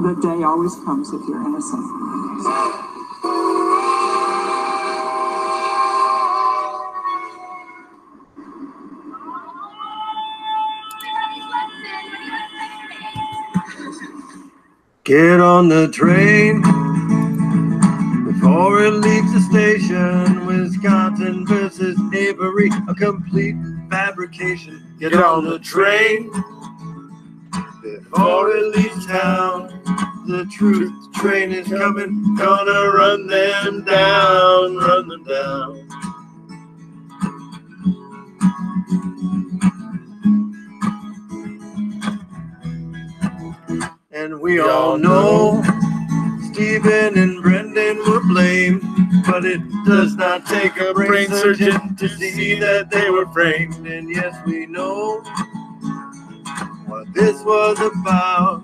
the day always comes if you're innocent. Get on the train before it leaves the station. Wisconsin versus Avery, a complete fabrication. Get on the train before it leaves town. The truth train is coming, gonna run them down, run them down. And we all know Stephen and Brendan were blamed, but it does not take a brain surgeon to see that they were framed. And yes, we know what this was about.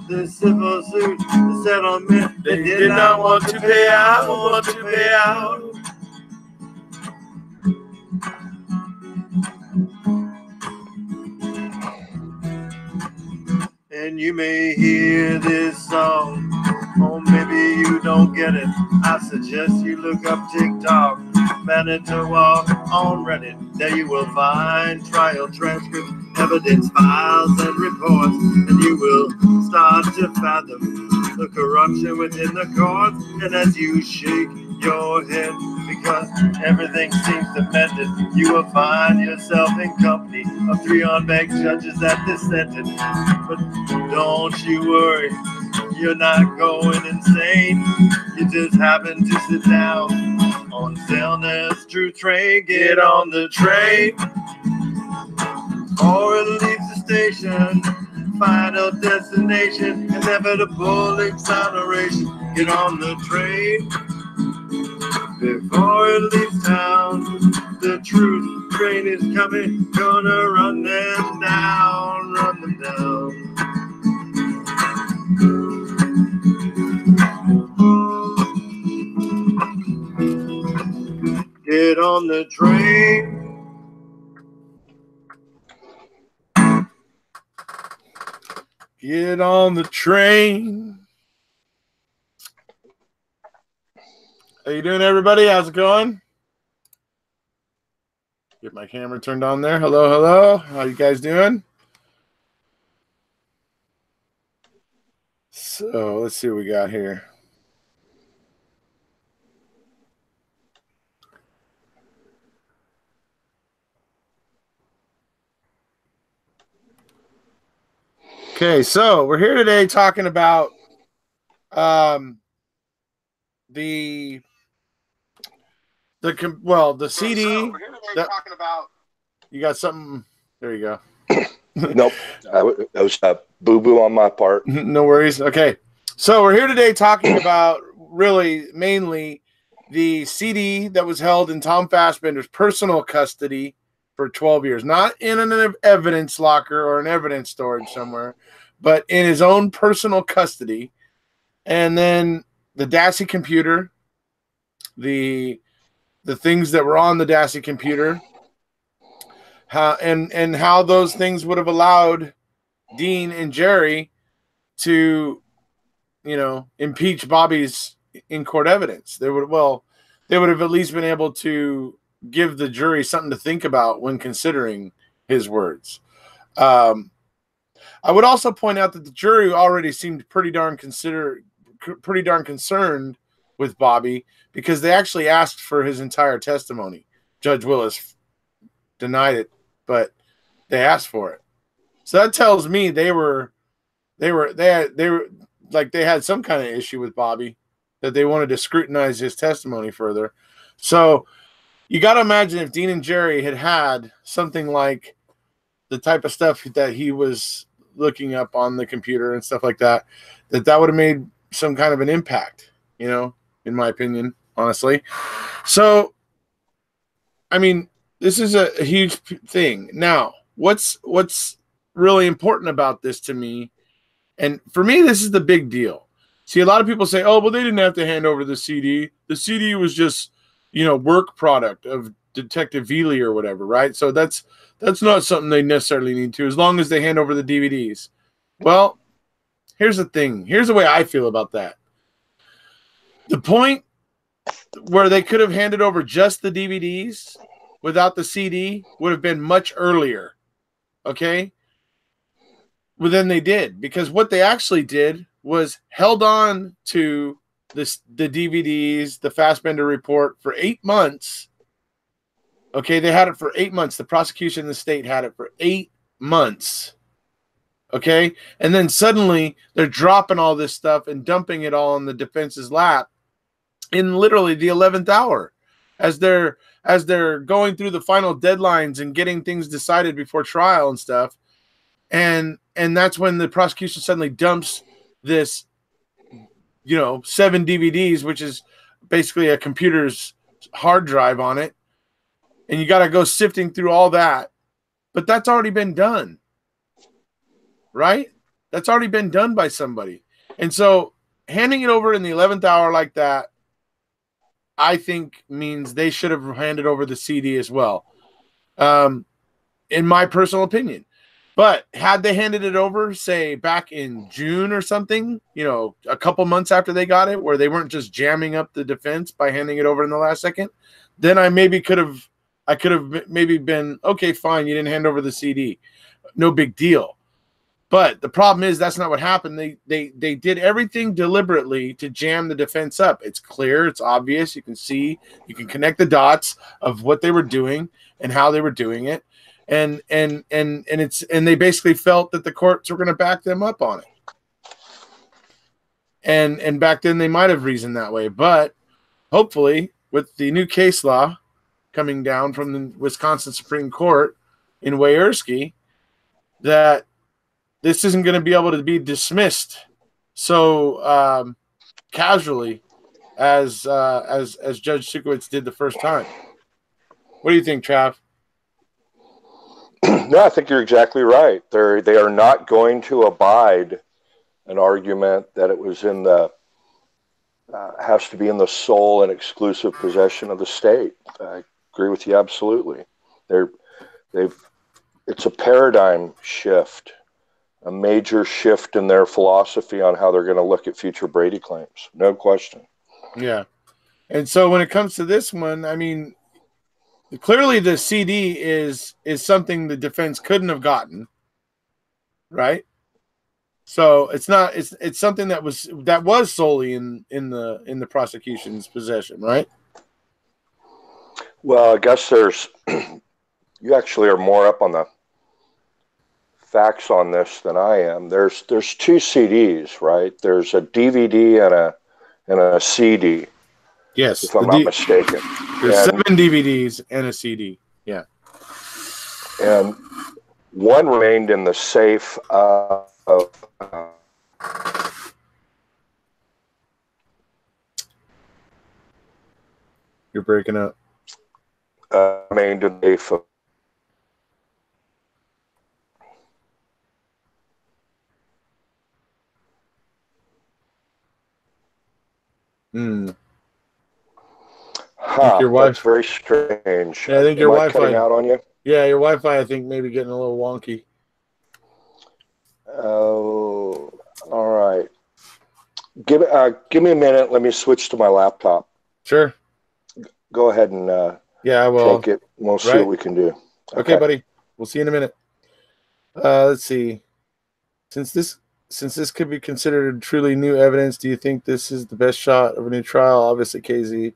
The civil suit, the settlement, they did not want to pay out, want to pay out. And you may hear this song, or maybe you don't get it. I suggest you look up TikTok, Manitowoc on Reddit. There you will find trial transcripts, evidence files, and reports. And you will start to fathom the corruption within the courts. And as you shake your head because everything seems demented, you will find yourself in company of 3 unbanked judges at this sentence. But don't you worry, you're not going insane. You just happen to sit down on Zellner's Truth Train. Get on the train or it leaves the station. Final destination, inevitable exoneration. Get on the train before it leaves town. The truth train is coming, gonna run them down, run them down. Get on the train. Get on the train. How you doing, everybody? How's it going? Get my camera turned on there. Hello, hello. How you guys doing? So let's see what we got here. Okay, so we're here today talking about the CD. So we're here today talking about. You got something? There you go. Nope, that was a boo-boo on my part. No worries. Okay, so we're here today talking about really mainly the CD that was held in Tom Fassbender's personal custody for 12 years, not in an evidence locker or an evidence storage somewhere, but in his own personal custody. And then the Dassey computer, the things that were on the Dassey computer, and how those things would have allowed Dean and Jerry to, impeach Bobby's in-court evidence. They would have at least been able to give the jury something to think about when considering his words. I would also point out that the jury already seemed pretty darn concerned with Bobby because they actually asked for his entire testimony. Judge Willis denied it, but they asked for it. So that tells me they had some kind of issue with Bobby, that they wanted to scrutinize his testimony further. So you got to imagine if Dean and Jerry had something like the type of stuff that he was looking up on the computer and stuff like that, that would have made some kind of an impact, in my opinion, honestly. So, I mean, this is a huge thing. Now, what's really important about this to me, and for me, this is the big deal. See, a lot of people say, oh, well, they didn't have to hand over the CD. The CD was just, work product of Detective Veely or whatever, right? So that's not something they necessarily need to, as long as they hand over the DVDs. Well, here's the thing. Here's the way I feel about that. The point where they could have handed over just the DVDs without the CD would have been much earlier. Okay? Well, then they did, because what they actually did was held on to the DVDs, the Fassbender report for 8 months. Okay, they had it for 8 months. The prosecution in the state had it for 8 months. Okay, and then suddenly they're dropping all this stuff and dumping it all on the defense's lap in literally the 11th hour, as they're going through the final deadlines and getting things decided before trial and stuff. And that's when the prosecution suddenly dumps this, 7 DVDs, which is basically a computer's hard drive on it. And you got to go sifting through all that. But that's already been done. Right? That's already been done by somebody. And so handing it over in the 11th hour like that, I think means they should have handed over the CD as well. In my personal opinion. But had they handed it over, say, back in June or something, a couple months after they got it, where they weren't just jamming up the defense by handing it over in the last second, then I could have maybe been, okay, fine, you didn't hand over the CD. No big deal. But the problem is that's not what happened. They did everything deliberately to jam the defense up. It's clear, it's obvious. You can see, you can connect the dots of what they were doing and how they were doing it. And they basically felt that the courts were going to back them up on it. And back then they might have reasoned that way, but hopefully with the new case law coming down from the Wisconsin Supreme Court in Wierski, that this isn't going to be able to be dismissed so casually as Judge Sukowitz did the first time. What do you think, Trav? No, I think you're exactly right. They are not going to abide an argument that it was in the has to be in the sole and exclusive possession of the state. I agree with you absolutely. It's a paradigm shift, a major shift in their philosophy on how they're going to look at future Brady claims. No question. Yeah. And so when it comes to this one, I mean, clearly the CD is something the defense couldn't have gotten, right? So it's not, it's something that was solely in the prosecution's possession, right? Well, I guess you actually are more up on the facts on this than I am. There's 2 CDs, right? There's a DVD and a CD. Yes, if I'm not mistaken. There's 7 DVDs and a CD. Yeah. And one remained in the safe of You're breaking up. Remained in the safe of Huh, that's very strange. Yeah, I think your Wi-Fi cutting out on you. Yeah, your Wi-Fi, I think, maybe getting a little wonky. Oh, all right. Give me a minute. Let me switch to my laptop. Sure. Go ahead and I will take it. We'll see what we can do. Okay, buddy. We'll see you in a minute. Let's see. Since this could be considered truly new evidence, do you think this is the best shot of a new trial? Obviously, KZ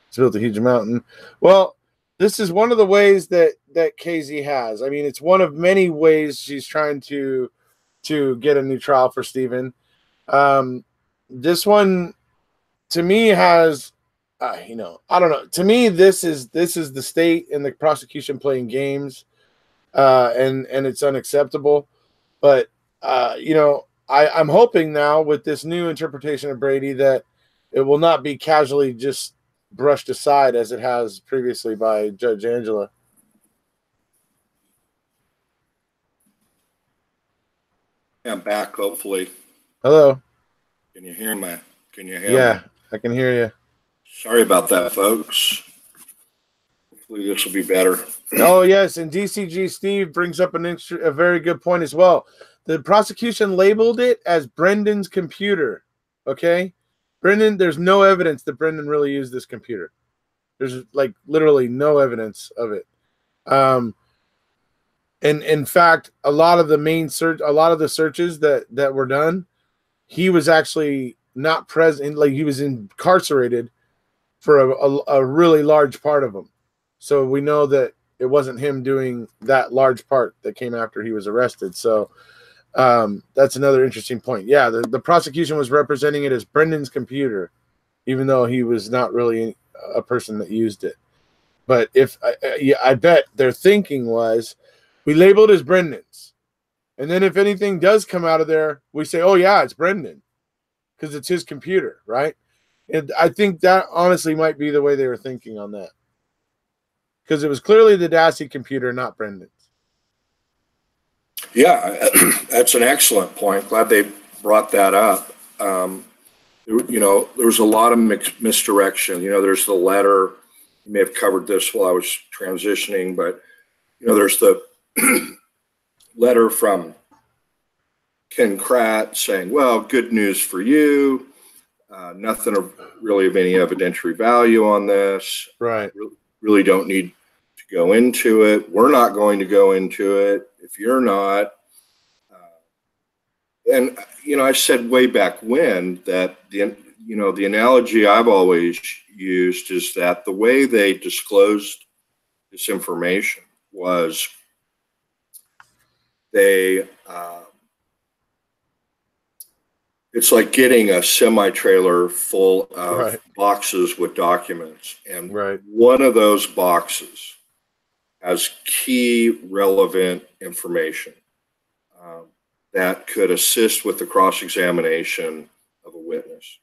has built a huge mountain. Well, this is one of the ways that KZ has. I mean, it's one of many ways she's trying to get a new trial for Stephen. This one, to me, has, I don't know. To me, this is the state and the prosecution playing games, and it's unacceptable. But I'm hoping now with this new interpretation of Brady that it will not be casually just brushed aside as it has previously by Judge Angela. I'm back, hopefully. Hello. Can you hear me? Yeah, I can hear you. Sorry about that, folks. Hopefully this will be better. Oh, yes, and DCG Steve brings up a very good point as well. The prosecution labeled it as Brendan's computer. Okay, Brendan. There's no evidence that Brendan really used this computer. There's like literally no evidence of it. And in fact, a lot of the searches that were done, he was actually not present. Like he was incarcerated for a really large part of them. So we know that it wasn't him doing that large part that came after he was arrested. So that's another interesting point. Yeah, the prosecution was representing it as Brendan's computer, even though he was not really a person that used it. But I bet their thinking was, we labeled as Brendan's, and then if anything does come out of there, we say, oh yeah, it's Brendan, because it's his computer, right? And I think that honestly might be the way they were thinking on that, because it was clearly the Dassey computer, not Brendan's. Yeah, that's an excellent point. Glad they brought that up. There was a lot of misdirection. There's the letter. You may have covered this while I was transitioning, but there's the letter from Ken Kratt saying, well, good news for you. Nothing really of any evidentiary value on this. Right. Really don't need to go into it. We're not going to go into it if you're not. And I said way back when that the analogy I've always used is that the way they disclosed this information was it's like getting a semi-trailer full of boxes with documents, and one of those boxes has key relevant information that could assist with the cross-examination of a witness.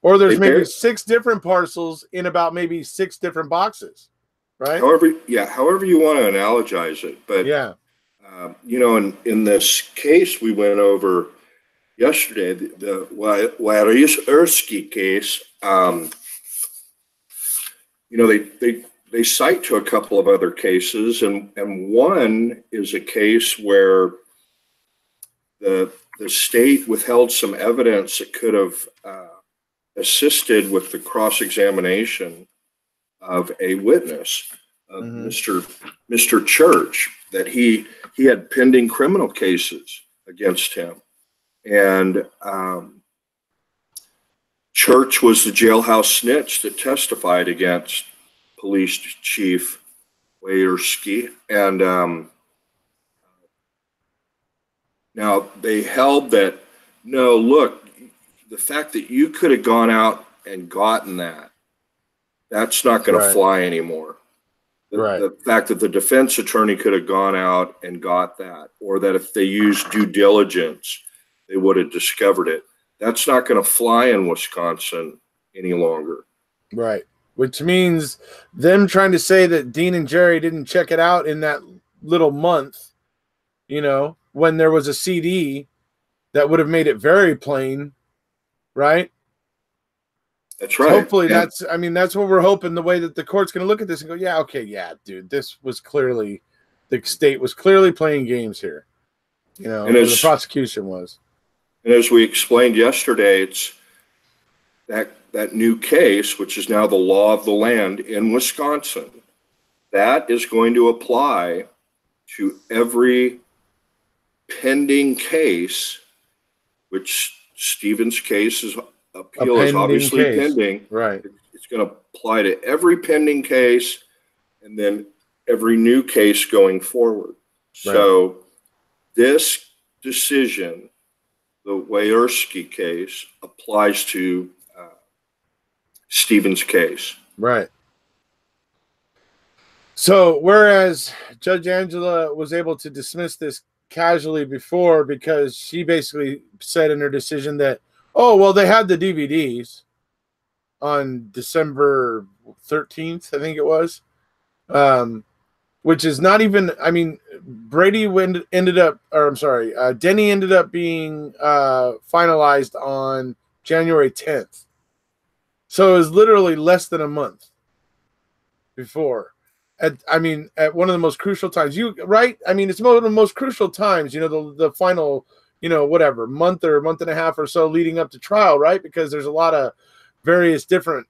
Or there's maybe 6 different parcels in about maybe 6 different boxes, right? However you want to analogize it. But, in this case we went over yesterday, the Wierski case, they cite to a couple of other cases, and one is a case where the state withheld some evidence that could have assisted with the cross-examination of a witness, Mr. Church, that he had pending criminal cases against him. And Church was the jailhouse snitch that testified against Police Chief Wierski. And now they held that, no, look, the fact that you could have gone out and gotten that's not going to fly anymore. The fact that the defense attorney could have gone out and got that, or that if they used due diligence, they would have discovered it. That's not going to fly in Wisconsin any longer. Right. Which means them trying to say that Dean and Jerry didn't check it out in that little month, when there was a CD that would have made it very plain, right? That's right. Hopefully that's what we're hoping, the way that the court's going to look at this and go, yeah, okay, yeah, dude, this was clearly, the state was clearly playing games here, and the prosecution was. And as we explained yesterday, it's that new case, which is now the law of the land in Wisconsin, that is going to apply to every pending case, which Stephen's case appeal is obviously pending. Right. It's going to apply to every pending case and then every new case going forward. Right. So this decision, the Wierski case, applies to Stephen's case. Right. So whereas Judge Angela was able to dismiss this casually before, because she basically said in her decision that, oh, well, they had the DVDs on December 13th, I think it was, which is not even, Brady ended up, Denny ended up being finalized on January 10th. So it was literally less than a month before. At one of the most crucial times, it's one of the most crucial times, the final whatever month or month and a half or so leading up to trial, right? Because there's a lot of various different,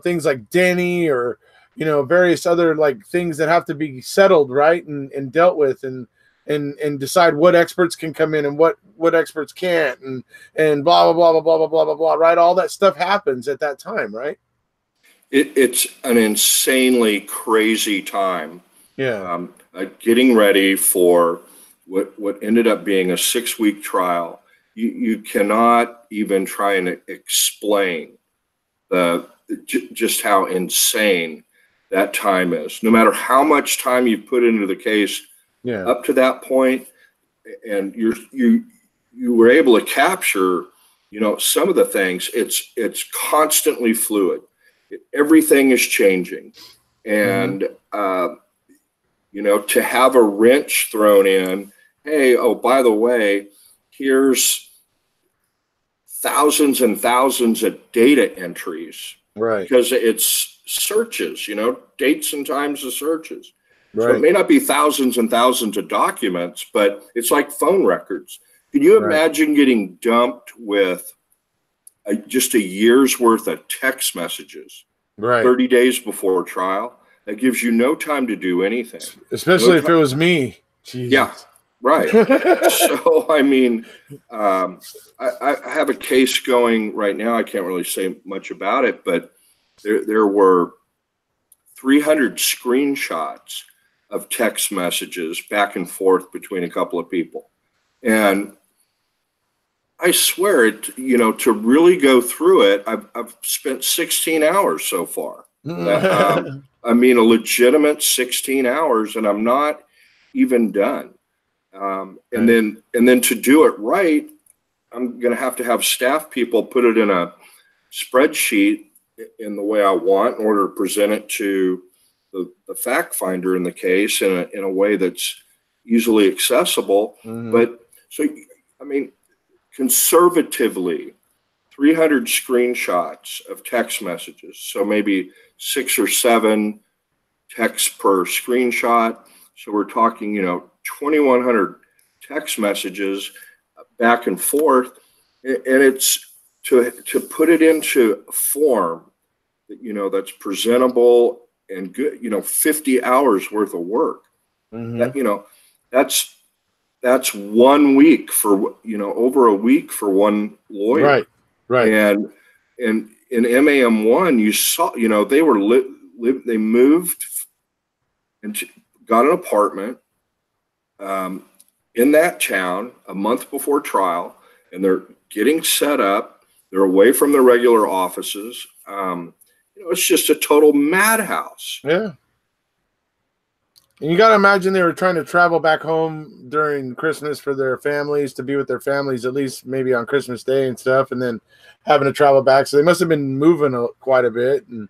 things like Denny or, various other like things that have to be settled, right, and dealt with, and decide what experts can come in and what experts can't, and blah blah blah blah blah blah blah blah blah, right? All that stuff happens at that time, right? It's an insanely crazy time. Yeah. Getting ready for what ended up being a 6-week trial. You cannot even try and explain just how insane that time is. No matter how much time you put into the case, up to that point, and you were able to capture, some of the things. It's constantly fluid. Everything is changing, and to have a wrench thrown in. Hey, oh, by the way, here's thousands and thousands of data entries, right? Because it's searches, dates and times of searches. Right. So it may not be thousands and thousands of documents, but it's like phone records. Can you imagine getting dumped with just a year's worth of text messages, 30 days before trial? That gives you no time to do anything. Especially if it was me. Jesus. Yeah, right. So, I mean, I have a case going right now. I can't really say much about it, but there were 300 screenshots of text messages back and forth between a couple of people. And I swear it, to really go through it, I've spent 16 hours so far. I mean, a legitimate 16 hours, and I'm not even done. And then to do it right, I'm going to have staff people put it in a spreadsheet in the way I want in order to present it to the fact finder in the case in a way that's easily accessible. But so, I mean, conservatively, 300 screenshots of text messages. So maybe 6 or 7 texts per screenshot. So we're talking, 2,100 text messages back and forth. And it's to put it into a form that, that's presentable and good, 50 hours worth of work. That, that's 1 week for, over a week for one lawyer. Right. And in MAM1, you saw, they moved and got an apartment in that town a month before trial, and they're getting set up. They're away from their regular offices. It's just a total madhouse. Yeah. And you got to imagine they were trying to travel back home during Christmas for their families, to be with their families, at least maybe on Christmas Day and stuff, and then having to travel back. So they must have been moving quite a bit, and,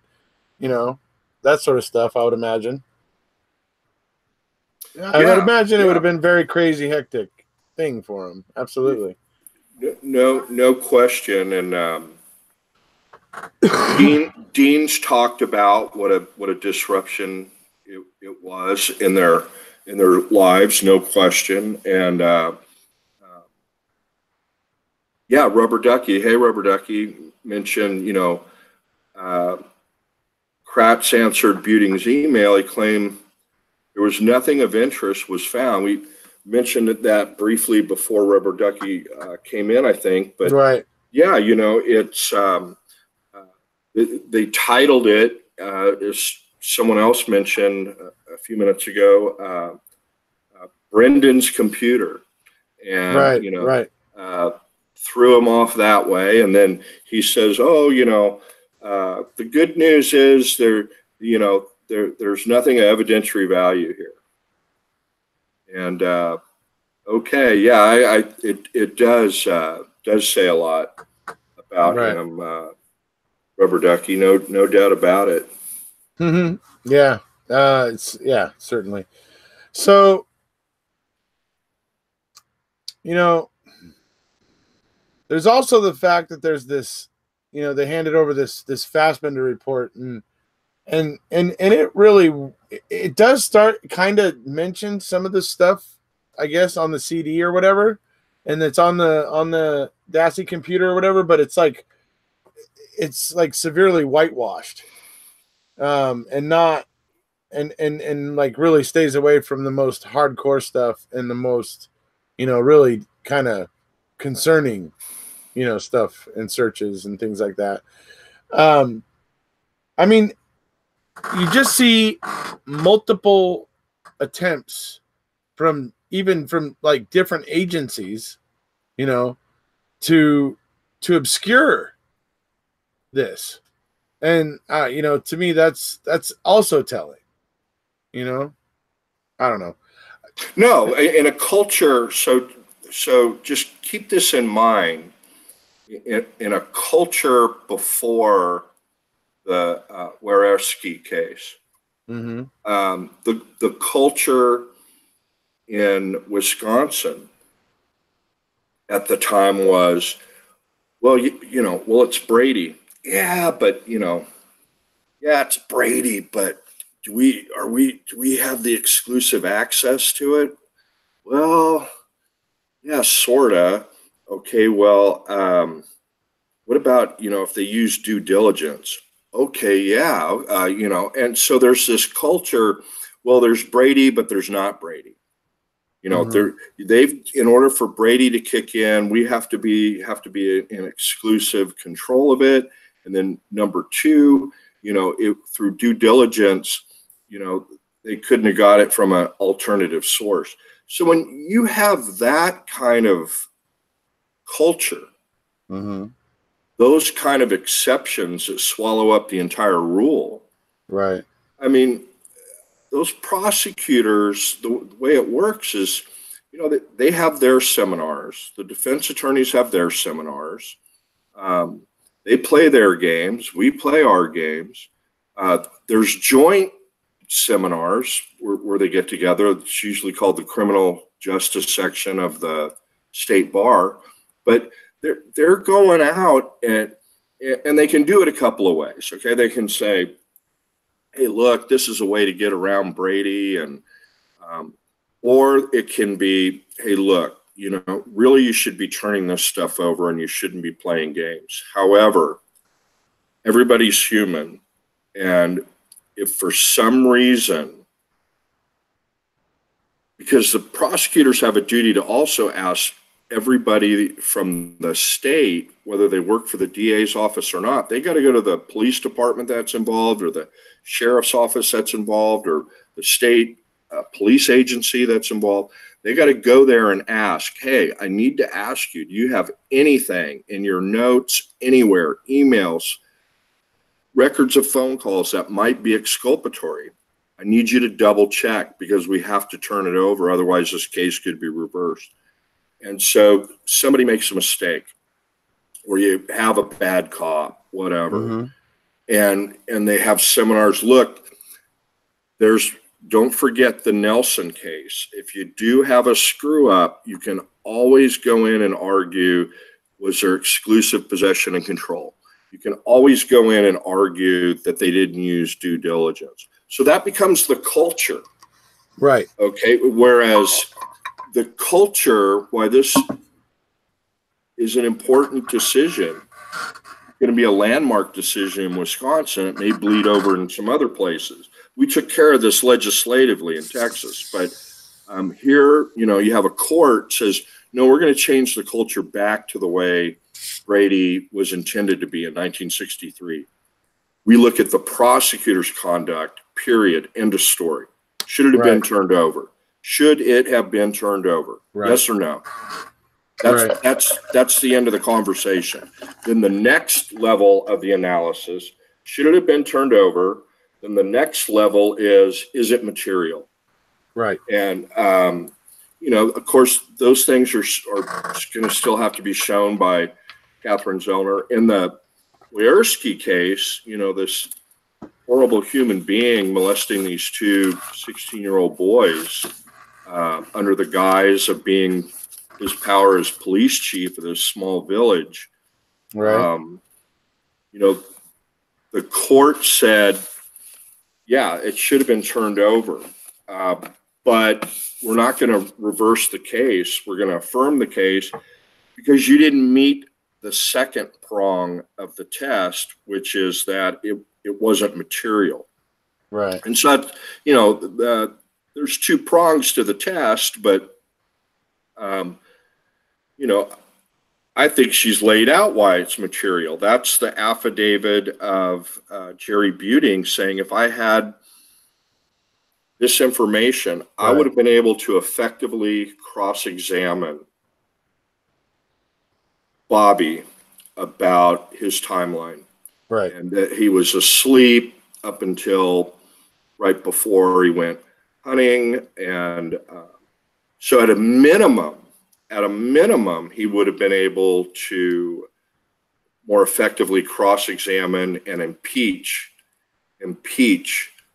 that sort of stuff, I would imagine. I would imagine it would have been very crazy, hectic thing for them. Absolutely. No question. And Dean's talked about what a disruption it was in their lives, no question. And Rubber Ducky. Hey, Rubber Ducky mentioned, Kratz answered Buting's email. He claimed there was nothing of interest was found. We mentioned that briefly before Rubber Ducky came in, I think. But it's they titled it, as someone else mentioned a few minutes ago, Brendan's computer, and threw him off that way. And then he says, the good news is there's nothing of evidentiary value here. And it does say a lot about him, Rubber Ducky. No doubt about it. Yeah. Certainly. So, there's also the fact that there's this, they handed over this Fassbender report, and it really, it does start kind of mention some of this stuff, I guess, on the CD or whatever. and it's on the Dassey computer or whatever, but it's like severely whitewashed, and not and like really stays away from the most hardcore stuff and the most, really kind of concerning, stuff and searches and things like that. I mean, you just see multiple attempts from like different agencies, to obscure this. And to me, that's also telling. I don't know. No, in a culture, so just keep this in mind. In a culture before the Wereski case, Mm-hmm. the culture in Wisconsin at the time was, well, it's Brady. Yeah, but it's Brady, but do we have the exclusive access to it? Well, yeah, sorta. Okay, well, what about, if they use due diligence? Okay, yeah, and so there's this culture, well, there's Brady, but there's not Brady. They've, in order for Brady to kick in, we have to be in exclusive control of it. And then number two, through due diligence, they couldn't have got it from an alternative source. So when you have that kind of culture, Mm-hmm. those kind of exceptions that swallow up the entire rule. Right. I mean, those prosecutors, the way it works is, they have their seminars. The defense attorneys have their seminars. They play their games. We play our games. There's joint seminars where they get together. It's usually called the criminal justice section of the state bar. But they're going out and they can do it a couple of ways. Okay, they can say, hey, look, this is a way to get around Brady, and or it can be, hey, look, really you should be turning this stuff over and you shouldn't be playing games. However, everybody's human, and if for some reason, because the prosecutors have a duty to also ask everybody from the state, whether they work for the DA's office or not, they got to go to the police department that's involved, or the sheriff's office that's involved, or the state police agency that's involved. They got to go there and ask, hey, I need to ask you, do you have anything in your notes anywhere, emails, records of phone calls that might be exculpatory? I need you to double check, because we have to turn it over. Otherwise, this case could be reversed. And so somebody makes a mistake, or you have a bad cop, whatever. Mm-hmm. And they have seminars. Look, don't forget the Nelson case. If you do have a screw up, you can always go in and argue, was there exclusive possession and control? You can always go in and argue that they didn't use due diligence. So that becomes the culture. Right. Okay. Whereas the culture, why this is an important decision, going to be a landmark decision in Wisconsin. It may bleed over in some other places. We took care of this legislatively in Texas, but here, you have a court says, no, we're going to change the culture back to the way Brady was intended to be in 1963. We look at the prosecutor's conduct, period, end of story. Should it have been turned over? Should it have been turned over? Right. Yes or no? That's the end of the conversation. Then the next level of the analysis, should it have been turned over? Then the next level is it material? Right. And, of course, those things are going to still have to be shown by Catherine Zellner. In the Wereski case, this horrible human being molesting these two 16-year-old boys under the guise of being his power as police chief of this small village. Right. The court said, yeah, it should have been turned over. but we're not going to reverse the case. We're going to affirm the case because you didn't meet the second prong of the test, which is that it wasn't material. Right. And so, there's two prongs to the test, but, I think she's laid out why it's material. That's the affidavit of Jerry Buting saying, if I had this information, right, I would have been able to effectively cross-examine Bobby about his timeline. Right. And that he was asleep up until right before he went hunting. And so at a minimum, he would have been able to more effectively cross-examine and impeach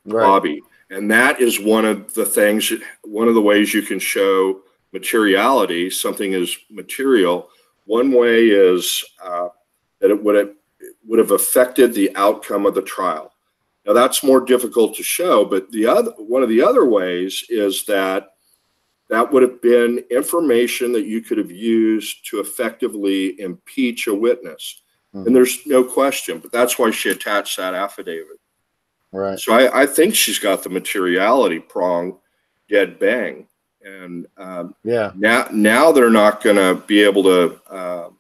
Bobby. And that is one of the ways you can show materiality. Something is material. One way is that it would have affected the outcome of the trial. Now that's more difficult to show, but one of the other ways is that would have been information that you could have used to effectively impeach a witness. Mm-hmm. And there's no question, but that's why she attached that affidavit. Right. So I think she's got the materiality prong dead bang. And now they're not going to be able to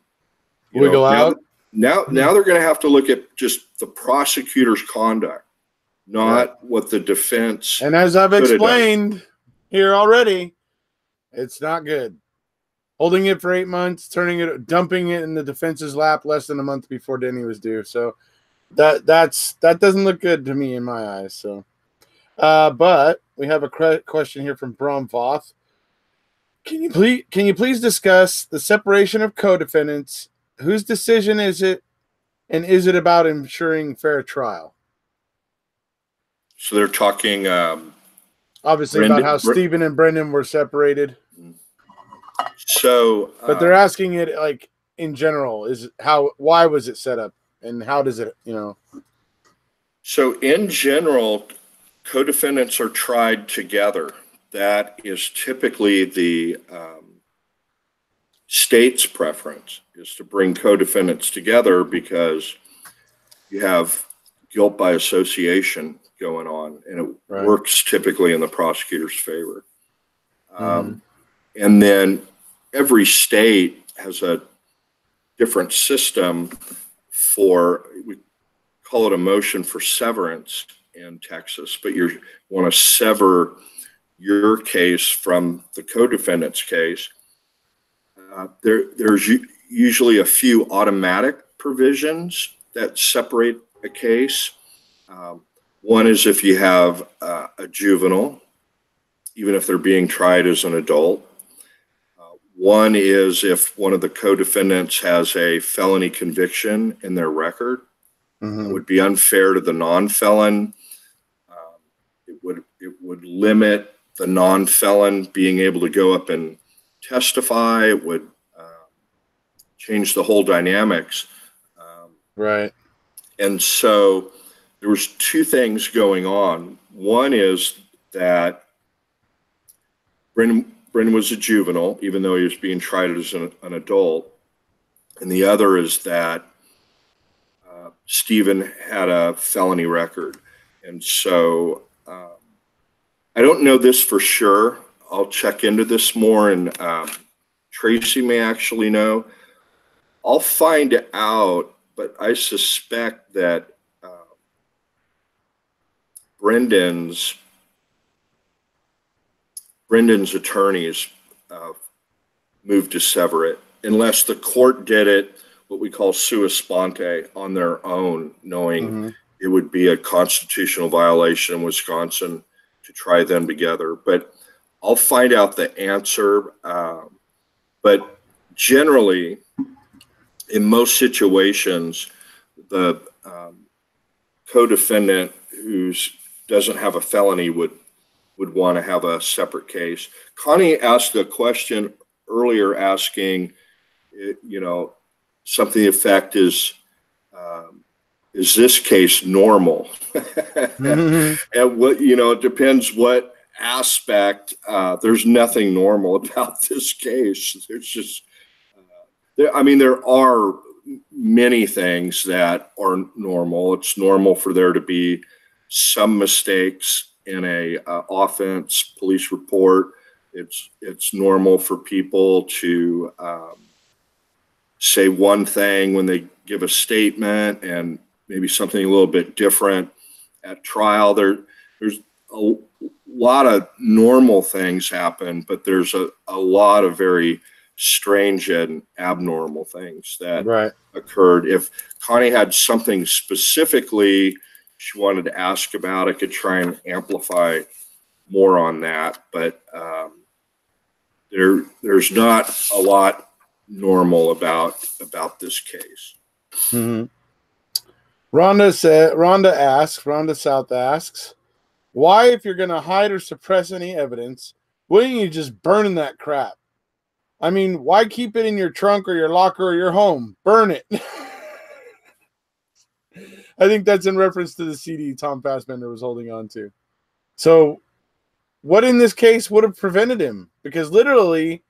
wiggle out. Now they're going to have to look at just the prosecutor's conduct, not what the defense. And as I've explained here already, it's not good. Holding it for 8 months, dumping it in the defense's lap less than a month before Denny was due. So that doesn't look good to me in my eyes. So, but we have a question here from Bromvoth. Can you please discuss the separation of co-defendants? Whose decision is it, and is it about ensuring fair trial? So they're talking obviously about how Stephen and Brendan were separated. So, but they're asking it like in general, why was it set up, and how does it, So in general, co-defendants are tried together. That is typically the state's preference, is to bring co-defendants together because you have guilt by association going on, and it works typically in the prosecutor's favor. And then every state has a different system we call it a motion for severance in Texas, but you want to sever your case from the co-defendant's case. There's usually a few automatic provisions that separate a case. One is if you have a juvenile, even if they're being tried as an adult. One is if one of the co-defendants has a felony conviction in their record. Mm-hmm. It would be unfair to the non-felon. It would limit the non-felon being able to go up and testify. It would change the whole dynamics. Right. And so there was two things going on. One is that Brendan was a juvenile, even though he was being tried as an adult. And the other is that Stephen had a felony record. And so I don't know this for sure. I'll check into this more, and Tracy may actually know. I'll find out, but I suspect that Brendan's attorneys moved to sever it, unless the court did it, what we call sua sponte, on their own, knowing it would be a constitutional violation in Wisconsin to try them together. But I'll find out the answer. But generally, in most situations, the co-defendant who doesn't have a felony would want to have a separate case. Connie asked a question earlier asking, something to the effect is this case normal? And it depends what aspect, there's nothing normal about this case. There's just, there are many things that are normal. It's normal for there to be some mistakes in a offense police report. It's normal for people to say one thing when they give a statement and maybe something a little bit different at trial. There's a lot of normal things happen, but there's a lot of very strange and abnormal things that occurred. If Connie had something specifically she wanted to ask about, I could try and amplify more on that, but there's not a lot normal about this case. Mm-hmm. Rhonda South asks, why, if you're going to hide or suppress any evidence, wouldn't you just burn that crap? I mean, why keep it in your trunk or your locker or your home? Burn it. I think that's in reference to the CD Tom Fassbender was holding on to. So what in this case would have prevented him? Because literally,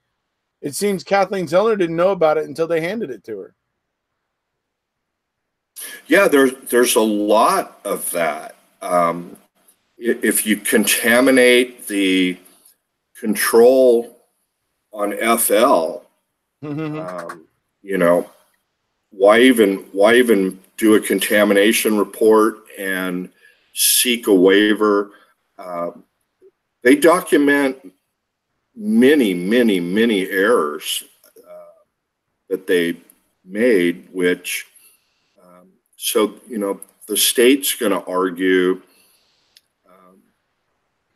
it seems Kathleen Zellner didn't know about it until they handed it to her. Yeah, there's a lot of that. If you contaminate the control on FL, why even do a contamination report and seek a waiver? They document many errors that they made, which the state's going to argue,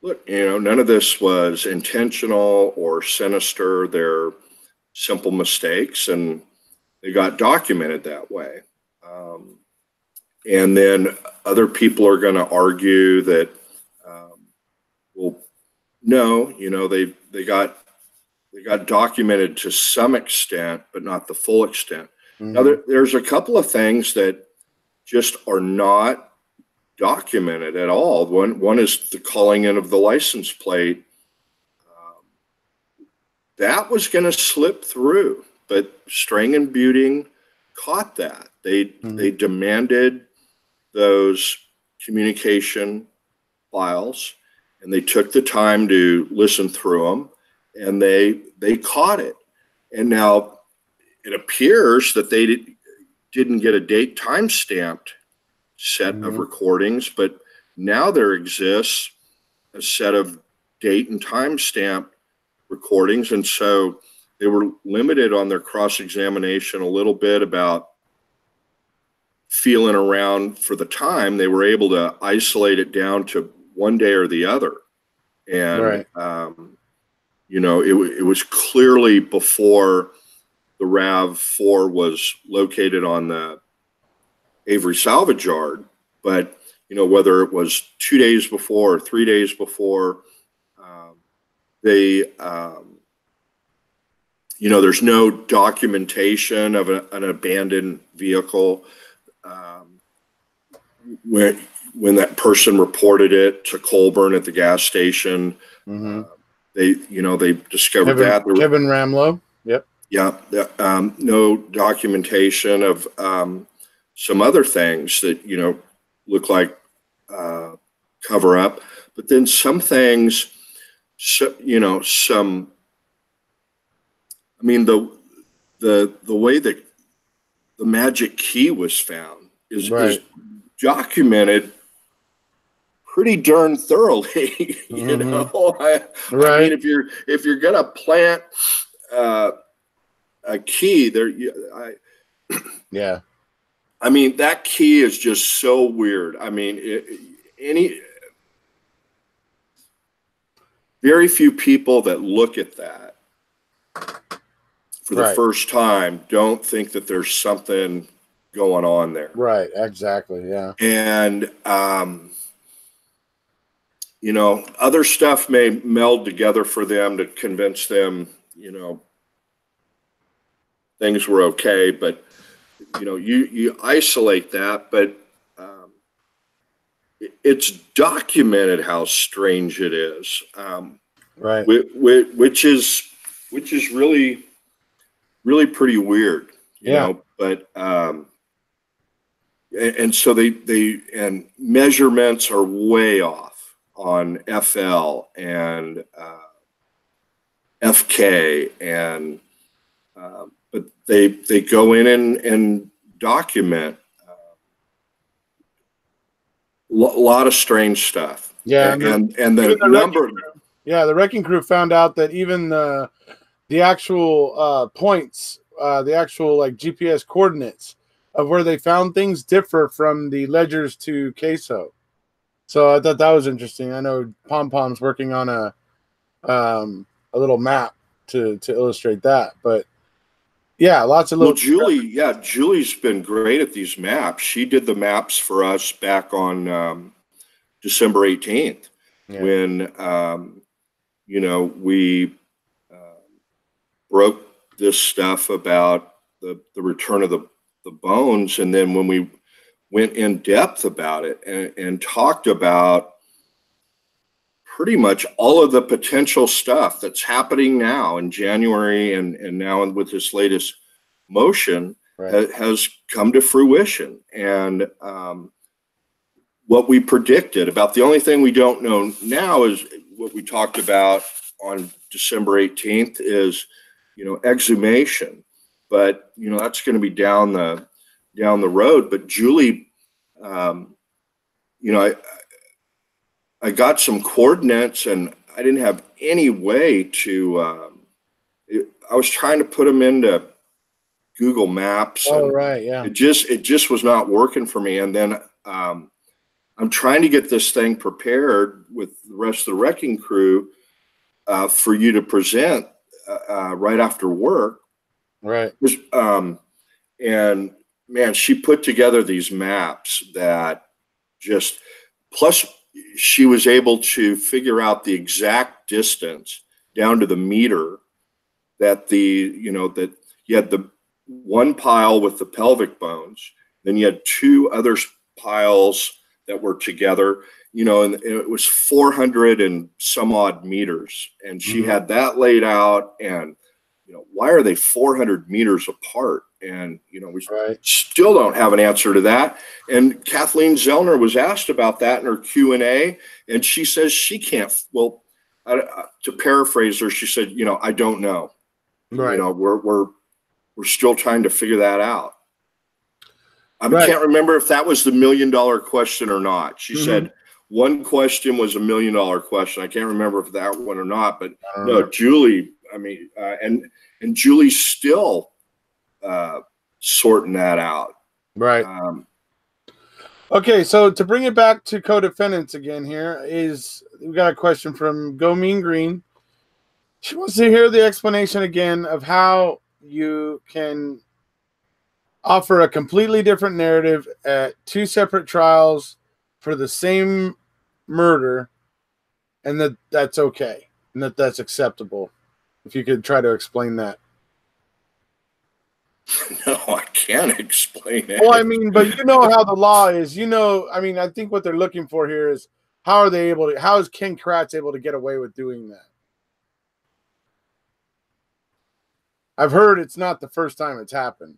look, none of this was intentional or sinister. They're simple mistakes, and they got documented that way. And then other people are going to argue that, well, no, they got documented to some extent, but not the full extent. Mm-hmm. Now, there's a couple of things that just are not documented at all. One is the calling in of the license plate. That was going to slip through, but Strang and Buting caught that. They demanded those communication files, and they took the time to listen through them, and they caught it. And now it appears that they didn't get a date time-stamped set of recordings, but now there exists a set of date and time-stamped recordings, and so they were limited on their cross-examination a little bit about feeling around for the time. They were able to isolate it down to one day or the other, and it was clearly before the RAV4 was located on the Avery salvage yard, but whether it was 2 days before or 3 days before, there's no documentation of an abandoned vehicle. When that person reported it to Colburn at the gas station, they discovered Kevin Ramlow. Yep. Yeah. No documentation of some other things that look like cover up, but then some things, the way that the magic key was found is documented pretty darn thoroughly. I mean, if you're gonna plant a key there, I mean, that key is just so weird. I mean, very few people that look at that for the first time don't think that there's something going on there. Right, exactly, yeah. And, other stuff may meld together for them to convince them, things were okay, but you isolate that, but it's documented how strange it is, Right. which is really pretty weird, you Yeah. know. But and so and measurements are way off on FL and FK, and but they go in and document a lot of strange stuff. Yeah, and even the number. the wrecking crew found out that even the actual points, the actual like GPS coordinates of where they found things differ from the ledgers to queso. So I thought that was interesting. I know Pom Pom's working on a little map to illustrate that, but yeah, lots of little. Well, Julie's been great at these maps. She did the maps for us back on December 18th, when we broke this stuff about the return of the bones, and then when we went in depth about it and talked about pretty much all of the potential stuff that's happening now in January and now with this latest motion, has come to fruition. And what we predicted about, the only thing we don't know now is what we talked about on December 18th is, exhumation. But, that's going to be down the road. But Julie, I got some coordinates, and I didn't have any way to, I was trying to put them into Google Maps. Oh, right. Yeah. It just was not working for me. And then I'm trying to get this thing prepared with the rest of the wrecking crew for you to present right after work. Right. And man, she put together these maps that just, plus she was able to figure out the exact distance down to the meter that that you had the one pile with the pelvic bones, then you had two other piles that were together, and it was 400 and some odd meters. And she had that laid out, and, why are they 400 meters apart? And, we still don't have an answer to that. And Kathleen Zellner was asked about that in her Q&A, and she says she can't. Well, to paraphrase her, she said, I don't know. Right. We're still trying to figure that out. I can't remember if that was the $1 million question or not. She said one question was $1 million question. I can't remember if that one or not, but no, Julie, and Julie's still sorting that out. Right. Okay, so to bring it back to co-defendants again, we got a question from Go Mean Green. She wants to hear the explanation again of how you can offer a completely different narrative at two separate trials for the same murder, and that's okay, and that's acceptable. If you could try to explain that. No, I can't explain it. Well, I mean, but you know how the law is. I think what they're looking for here is how is Ken Kratz able to get away with doing that? I've heard it's not the first time it's happened.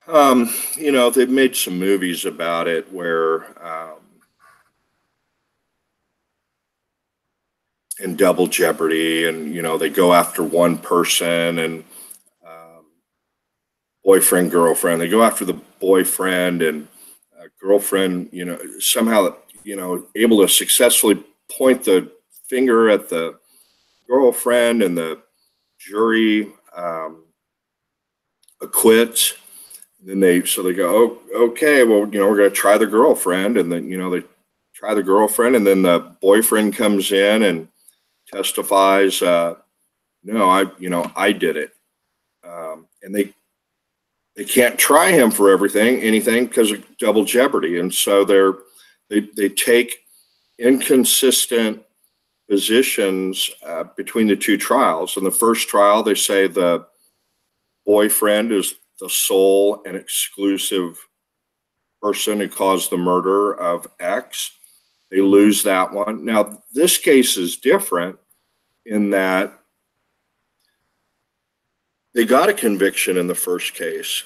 They've made some movies about it where in Double Jeopardy, and they go after one person, and boyfriend, girlfriend, they go after the boyfriend, and girlfriend, somehow, able to successfully point the finger at the girlfriend, and the jury acquits. And then they go, oh, okay, well, we're going to try the girlfriend. And then, they try the girlfriend, and then the boyfriend comes in and testifies, no, I did it. And they can't try him for anything because of Double Jeopardy. And so they take inconsistent positions between the two trials. In the first trial, they say the boyfriend is the sole and exclusive person who caused the murder of X. They lose that one. Now, this case is different in that they got a conviction in the first case.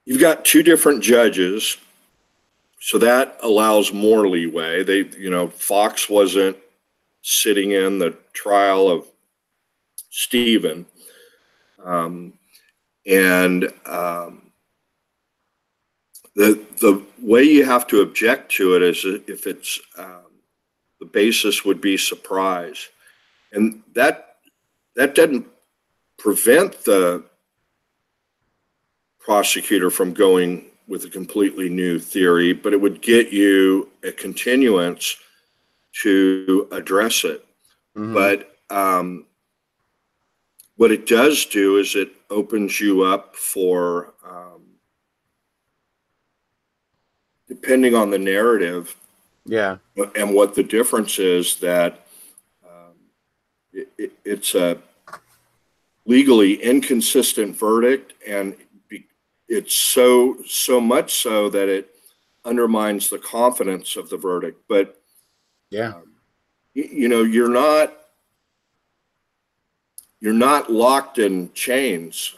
You've got two different judges, so that allows more leeway. Fox wasn't sitting in the trial of Stephen. The way you have to object to it is if it's the basis would be surprise, and that doesn't prevent the prosecutor from going with a completely new theory, but it would get you a continuance to address it. Mm-hmm. But what it does do is it opens you up for, depending on the narrative, and what the difference is, that it's a legally inconsistent verdict, and it's so much so that it undermines the confidence of the verdict. But you're not locked in chains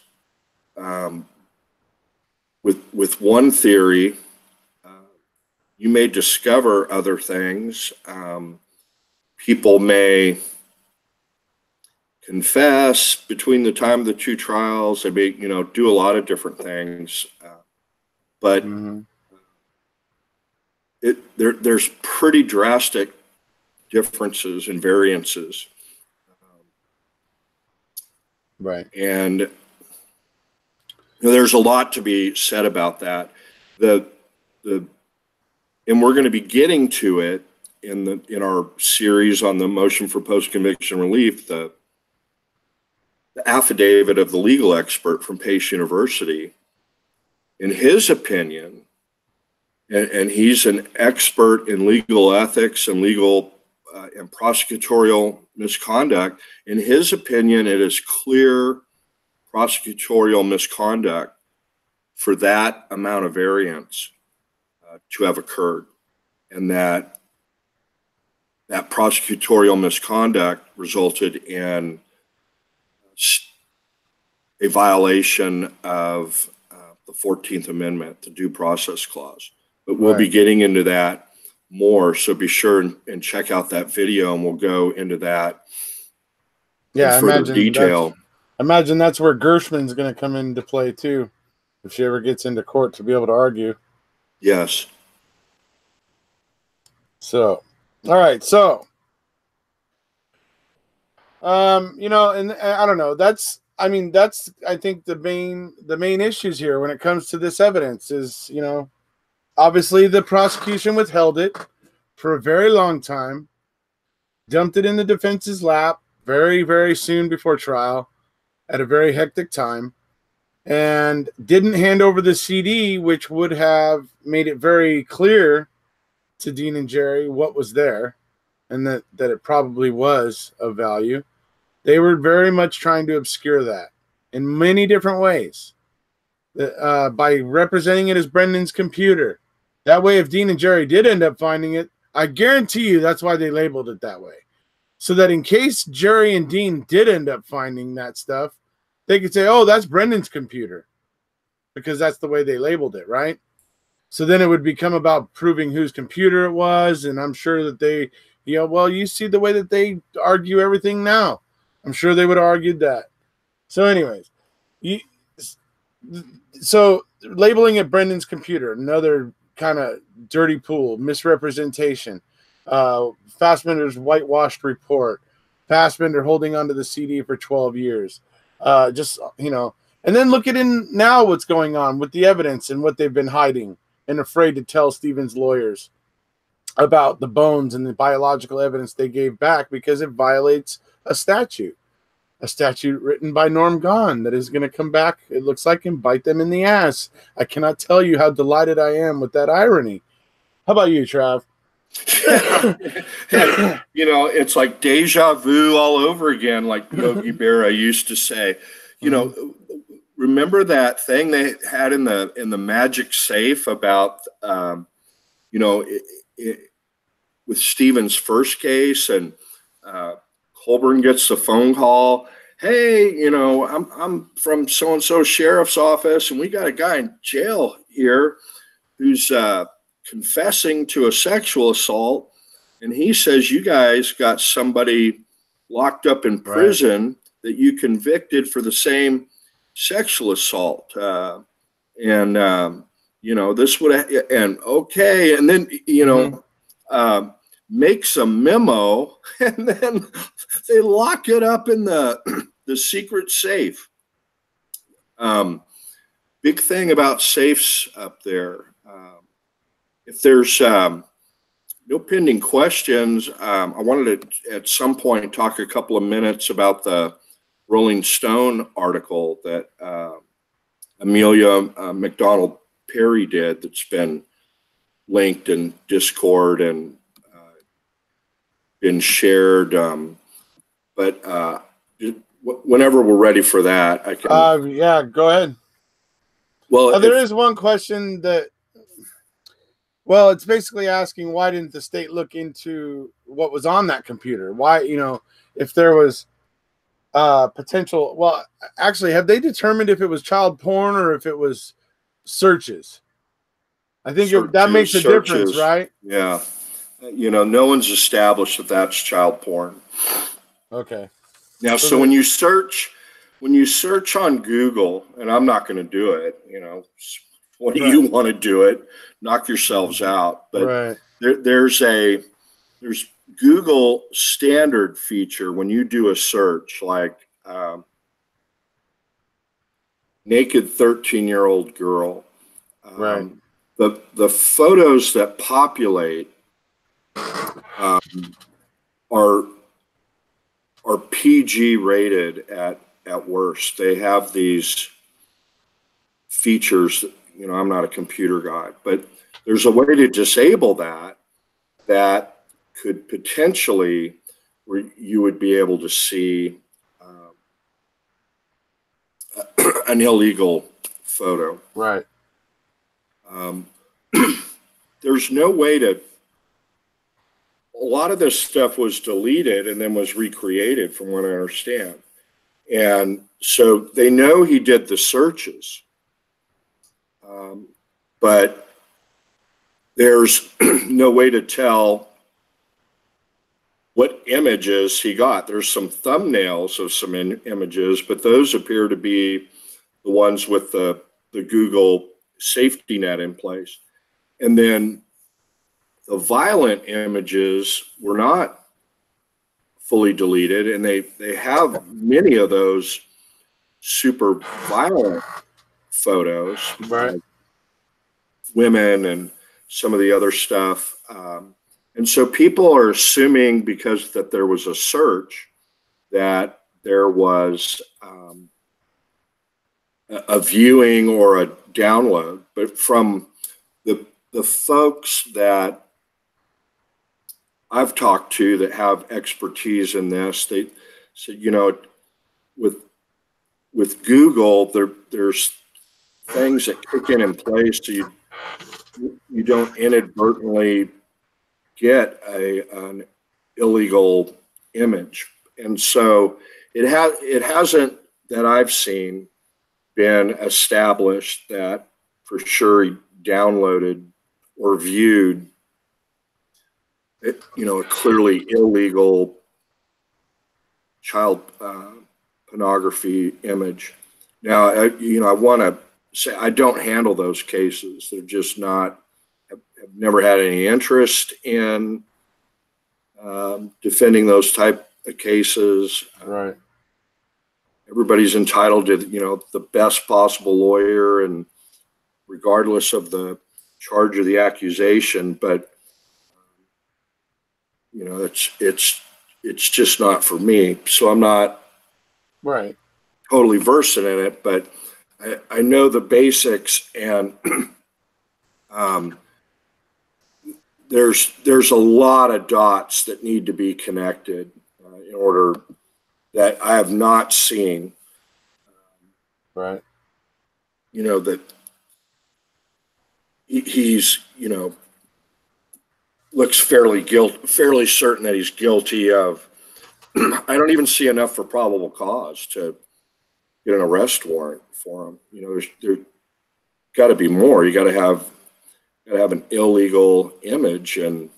with one theory. You may discover other things. People may confess between the time of the two trials. They may, do a lot of different things. But there's pretty drastic differences and variances. Right. And there's a lot to be said about that. And we're going to be getting to it in our series on the motion for post-conviction relief, the affidavit of the legal expert from Pace University. In his opinion, and he's an expert in legal ethics and legal and prosecutorial misconduct. In his opinion, it is clear prosecutorial misconduct for that amount of variance to have occurred, and that prosecutorial misconduct resulted in a violation of the 14th Amendment, the Due Process Clause. But we'll be getting into that more, so be sure and check out that video, and we'll go into that in further detail. Imagine that's where Gershman's going to come into play too, if she ever gets into court to be able to argue. Yes. So, all right. So, and I don't know. That's I think the main issues here when it comes to this evidence is, obviously the prosecution withheld it for a very long time, dumped it in the defense's lap very, very soon before trial at a very hectic time, and didn't hand over the CD, which would have made it very clear to Dean and Jerry what was there and that it probably was of value. They were very much trying to obscure that in many different ways by representing it as Brendan's computer. That way, if Dean and Jerry did end up finding it, I guarantee you that's why they labeled it that way. So that in case Jerry and Dean did end up finding that stuff, they could say, oh, that's Brendan's computer, because that's the way they labeled it, right? So then it would become about proving whose computer it was, and I'm sure that they, you see the way that they argue everything now. I'm sure they would have argued that. So anyways, so labeling it Brendan's computer, another kind of dirty pool, misrepresentation, Fassbender's whitewashed report, Fassbender holding onto the CD for 12 years. And then look at now what's going on with the evidence and what they've been hiding and afraid to tell Stephen's lawyers about the bones and the biological evidence they gave back because it violates a statute written by Norm Gahn that is going to come back, it looks like, and bite them in the ass. I cannot tell you how delighted I am with that irony. How about you, Trav? And, you know, it's like deja vu all over again, like Yogi Berra used to say. You know, remember that thing they had in the magic safe about, you know, with Stephen's first case, and Colburn gets the phone call. Hey, you know, I'm from so and so sheriff's office, and we got a guy in jail here who's confessing to a sexual assault, and he says you guys got somebody locked up in prison that you convicted for the same sexual assault, and you know, this would and okay, and then you know, makes a memo, and then they lock it up in the secret safe. Big thing about safes up there. If there's no pending questions, I wanted to at some point talk a couple of minutes about the Rolling Stone article that Amelia McDonald Perry did, that's been linked in Discord and been shared. But whenever we're ready for that, I can. Yeah, go ahead. Well, there is one question that, well, it's basically asking, why didn't the state look into what was on that computer? Why, you know, if there was potential, well, actually, have they determined if it was child porn or if it was searches? I think that makes a difference, right? Yeah. You know, no one's established that that's child porn. Okay. Now, so when you search on Google, and I'm not going to do it, you know, what do you want to do it? Knock yourselves out. But there's Google standard feature when you do a search, like naked 13-year-old girl. The photos that populate are PG rated at worst. They have these features that, you know, I'm not a computer guy, but there's a way to disable that could potentially, where you would be able to see an illegal photo. Right. There's no way to. A lot of this stuff was deleted and then was recreated, from what I understand. And so they know he did the searches, but there's no way to tell what images he got. There's some thumbnails of some images, but those appear to be the ones with the Google safety net in place. And then the violent images were not fully deleted, and they have many of those super violent photos, like women and some of the other stuff. And so people are assuming, because that there was a search, that there was a viewing or a download. But from the folks that I've talked to that have expertise in this, they said, you know, with Google, there's things that kick in place so you don't inadvertently get an illegal image. And so it hasn't, that I've seen, been established that for sure he downloaded or viewed it, you know, a clearly illegal child pornography image. Now, I want to say I don't handle those cases. They're just not, have never had any interest in defending those type of cases. Right. Everybody's entitled to, you know, the best possible lawyer, and regardless of the charge or the accusation, but you know, it's just not for me. So I'm not totally versed in it, but I know the basics, and there's a lot of dots that need to be connected in order that I have not seen. Right. You know, that he's, you know, looks fairly certain that he's guilty of. I don't even see enough for probable cause to get an arrest warrant for him. You know, there's got to be more. You got to have an illegal image, and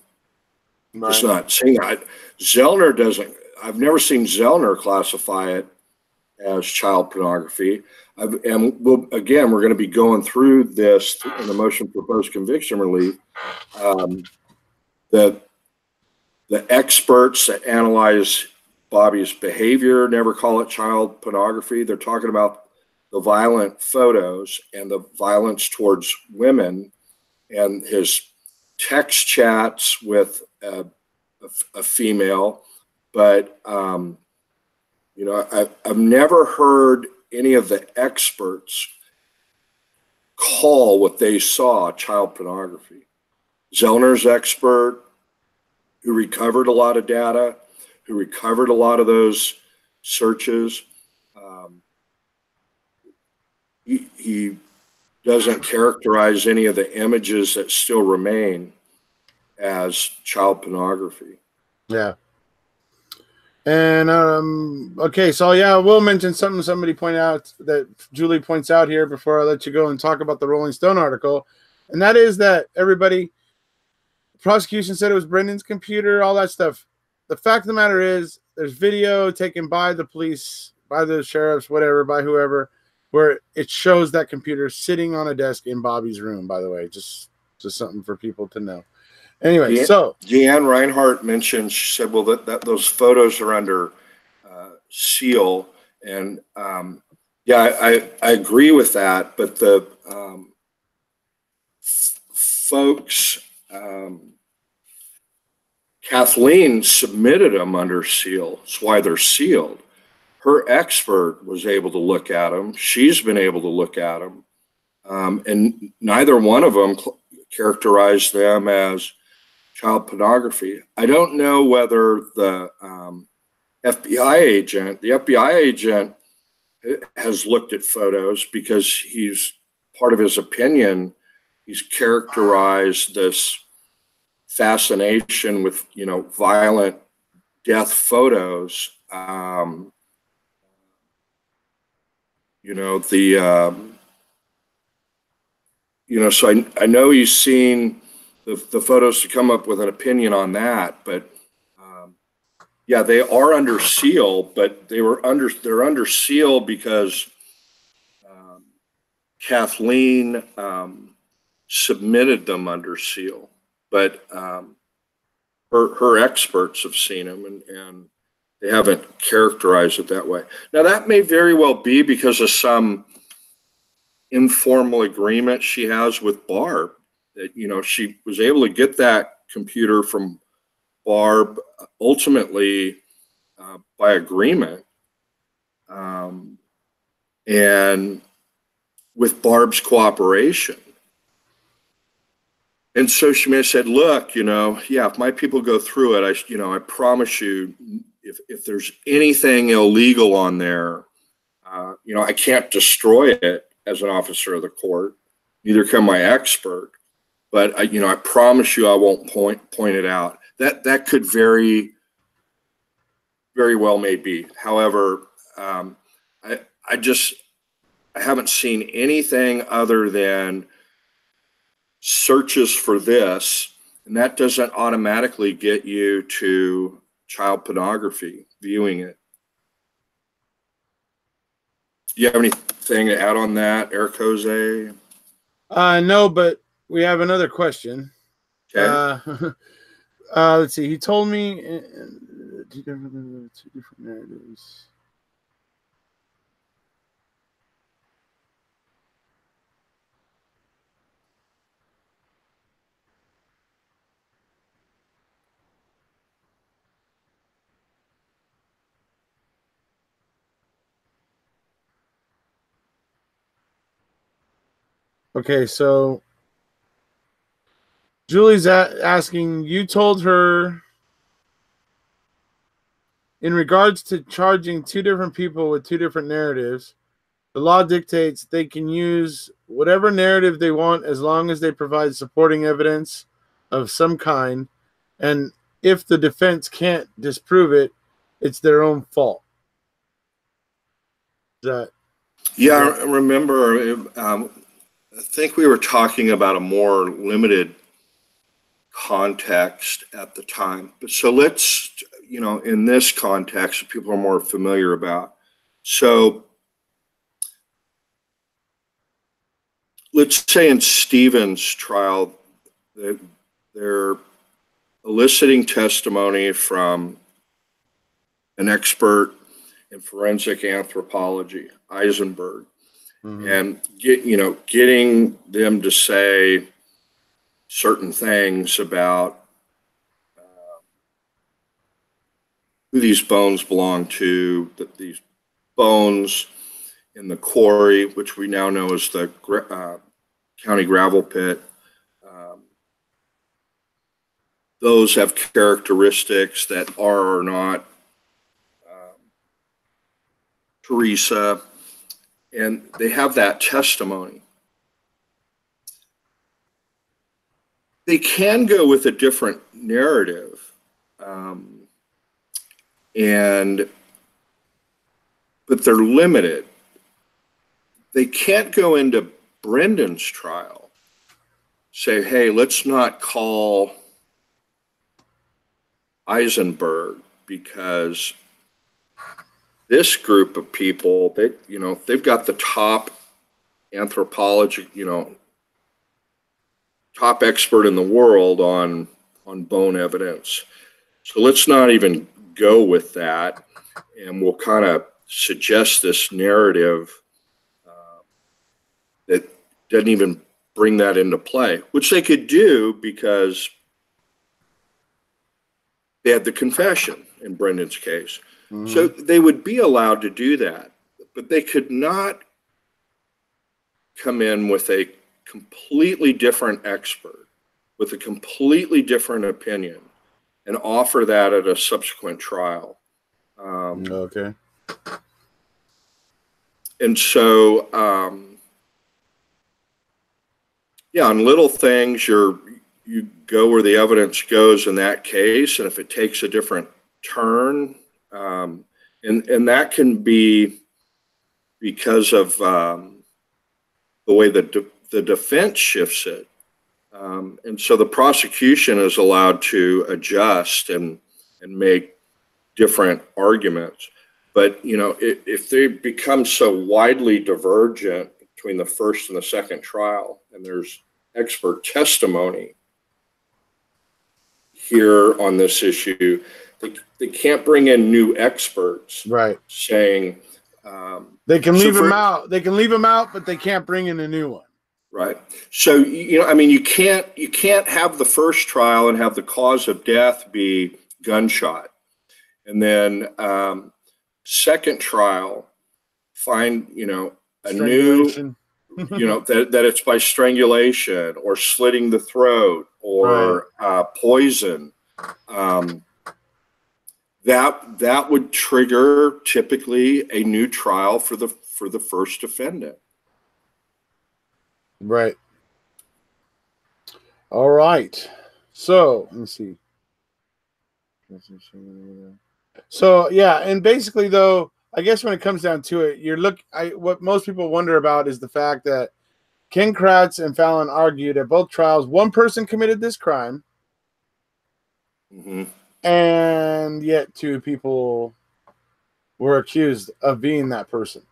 just not seeing that. Zellner doesn't. I've never seen Zellner classify it as child pornography. And again, we're going to be going through this in the motion for post-conviction relief. The experts that analyze Bobby's behavior never call it child pornography. They're talking about the violent photos and the violence towards women and his text chats with a female. But, you know, I've never heard any of the experts call what they saw child pornography. Zellner's expert, who recovered a lot of data, who recovered a lot of those searches, he doesn't characterize any of the images that still remain as child pornography. Yeah. And okay, so yeah, I will mention something somebody pointed out that Julie points out here before I let you go and talk about the Rolling Stone article, and that is that everybody, the prosecution said it was Brendan's computer, all that stuff. The fact of the matter is, there's video taken by the police, by the sheriffs, whatever, by whoever, where it shows that computer sitting on a desk in Bobby's room. By the way, just something for people to know. Anyway, so Deanne Reinhardt mentioned, she said, well, that those photos are under seal. And yeah, I agree with that. But the folks, Kathleen submitted them under seal. That's why they're sealed. Her expert was able to look at them. She's been able to look at them. And neither one of them characterized them as child pornography. I don't know whether the FBI agent has looked at photos, because he's part of his opinion. He's characterized this fascination with, you know, violent death photos. You know, you know, so I know he's seen the photos to come up with an opinion on that, but yeah, they are under seal, but they're under seal because Kathleen submitted them under seal, but her experts have seen them, and they haven't characterized it that way. Now, that may very well be because of some informal agreement she has with Barb, that, you know, she was able to get that computer from Barb ultimately by agreement, and with Barb's cooperation. And so she may have said, look, you know, yeah, if my people go through it, I promise you, if there's anything illegal on there, you know, I can't destroy it as an officer of the court, neither can my expert, but I promise you I won't point it out. That could very well may be. However, I haven't seen anything other than searches for this, and that doesn't automatically get you to child pornography, viewing it. Do you have anything to add on that, Eric Jose? No, but we have another question. Okay. Let's see. He told me two different narratives. Okay, so Julie's asking, you told her in regards to charging two different people with two different narratives, the law dictates they can use whatever narrative they want as long as they provide supporting evidence of some kind. And if the defense can't disprove it, it's their own fault. I remember. I think we were talking about a more limited context at the time. But so let's, in this context, people are more familiar about. So let's say in Stephen's trial, they're eliciting testimony from an expert in forensic anthropology, Eisenberg, and getting them to say certain things about who these bones belong to, that these bones in the quarry, which we now know as the county gravel pit, those have characteristics that are or are not Teresa, and they have that testimony. They can go with a different narrative, but they're limited. They can't go into Brendan's trial, say, hey, let's not call Eisenberg because this group of people, they've got the top anthropology, top expert in the world on bone evidence. So let's not even go with that, and we'll kind of suggest this narrative that doesn't even bring that into play, which they could do because they had the confession in Brendan's case. So they would be allowed to do that, but they could not come in with a completely different expert with a completely different opinion and offer that at a subsequent trial. Okay. And so, on little things, you go where the evidence goes in that case, and if it takes a different turn, and that can be because of the way the defense shifts it. And so the prosecution is allowed to adjust and make different arguments. But, if they become so widely divergent between the first and the second trial, and there's expert testimony here on this issue, they can't bring in new experts, right? Saying they can leave them out. They can leave them out, but they can't bring in a new one. Right. So you can't have the first trial and have the cause of death be gunshot, and then second trial find a new that it's by strangulation or slitting the throat or poison. That would trigger typically a new trial for the first defendant. Right. All right. So let me see. So yeah, and basically though, I guess when it comes down to it, what most people wonder about is the fact that Ken Kratz and Fallon argued at both trials one person committed this crime, and yet two people were accused of being that person.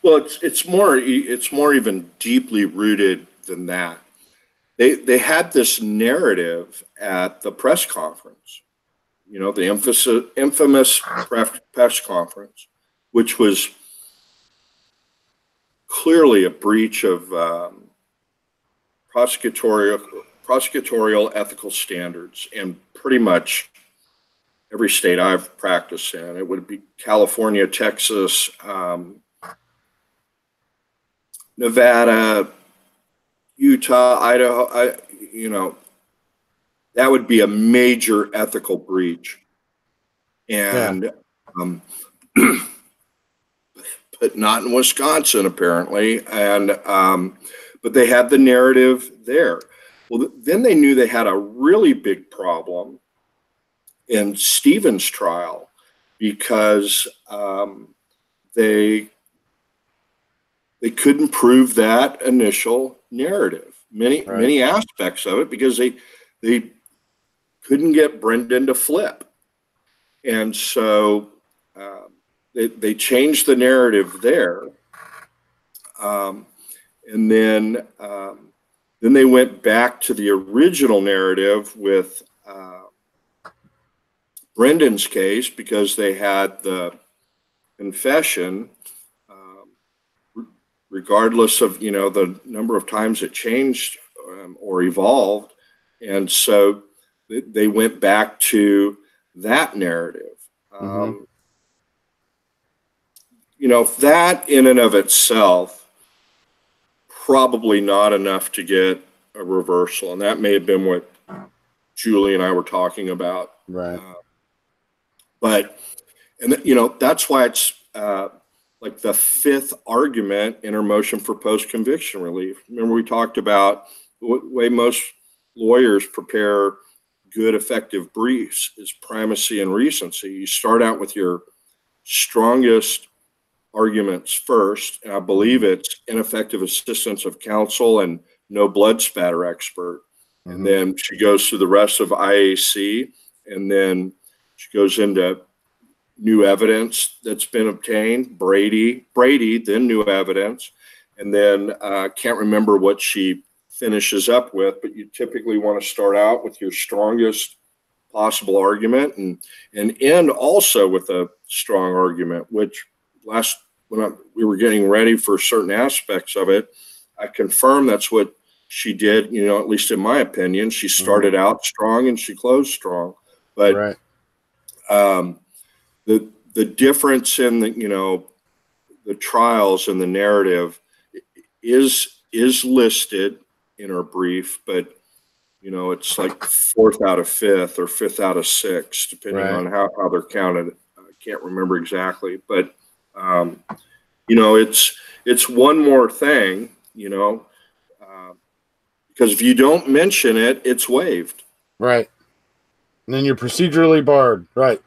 Well, it's more even deeply rooted than that. They had this narrative at the press conference, the infamous press conference, which was clearly a breach of prosecutorial ethical standards in pretty much every state I've practiced in. It would be California, Texas, Nevada, Utah, Idaho, that would be a major ethical breach. And, but not in Wisconsin, apparently. And, but they had the narrative there. Well, then they knew they had a really big problem in Stevens' trial because they couldn't prove that initial narrative, many aspects of it, because they couldn't get Brendan to flip. And so they changed the narrative there. And then they went back to the original narrative with Brendan's case because they had the confession, regardless of, the number of times it changed or evolved. And so they went back to that narrative. That in and of itself, probably not enough to get a reversal. And that may have been what Julie and I were talking about. Right. That's why it's like the fifth argument in our motion for post-conviction relief. Remember, we talked about the way most lawyers prepare good, effective briefs is primacy and recency. You start out with your strongest arguments first, and I believe it's ineffective assistance of counsel and no blood spatter expert. And then she goes through the rest of IAC, and then she goes into new evidence that's been obtained, Brady, then new evidence, and then can't remember what she finishes up with, but you typically want to start out with your strongest possible argument and end also with a strong argument, which when we were getting ready for certain aspects of it, I confirmed that's what she did, at least in my opinion. She started out strong and she closed strong. But the difference in the trials and the narrative is listed in our brief, but it's like fourth out of fifth or fifth out of sixth, depending on how they're counted. I can't remember exactly, but it's one more thing, because if you don't mention it, it's waived. Right. And then you're procedurally barred. Right.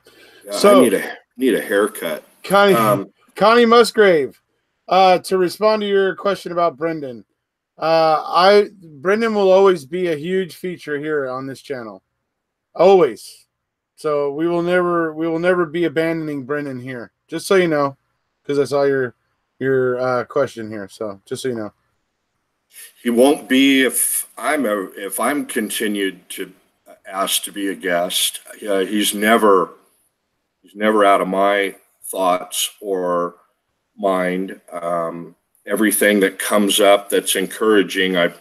So I need a haircut. Connie Musgrave, to respond to your question about Brendan, Brendan will always be a huge feature here on this channel. Always. So we will never be abandoning Brendan here. Just so you know, because I saw your question here. So just so you know. He won't be if I'm continued to asked to be a guest. He's never out of my thoughts or mind. Everything that comes up that's encouraging, I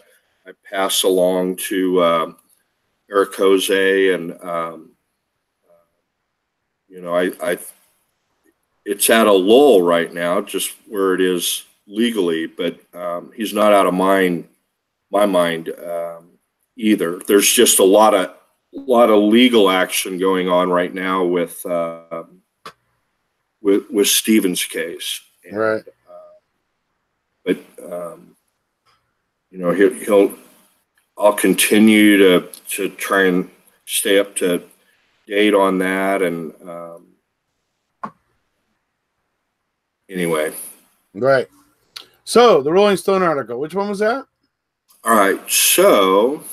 pass along to Eric Jose, and it's at a lull right now, just where it is legally, but he's not out of my mind either. There's just a lot of legal action going on right now with Stevens' case. And, but I'll continue to try and stay up to date on that. And anyway. Right. So the Rolling Stone article, which one was that? All right. So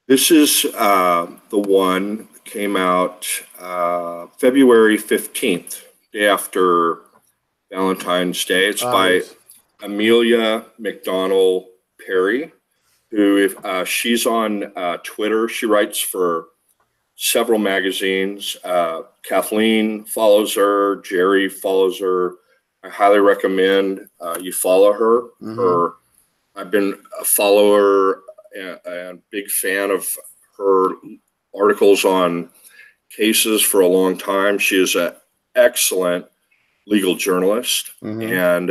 this is the one that came out February 15th, day after Valentine's Day. It's by Amelia McDonnell Perry, who she's on Twitter. She writes for several magazines. Kathleen follows her. Jerry follows her. I highly recommend you follow her. I've been a follower and big fan of her articles on cases for a long time. She is an excellent legal journalist, and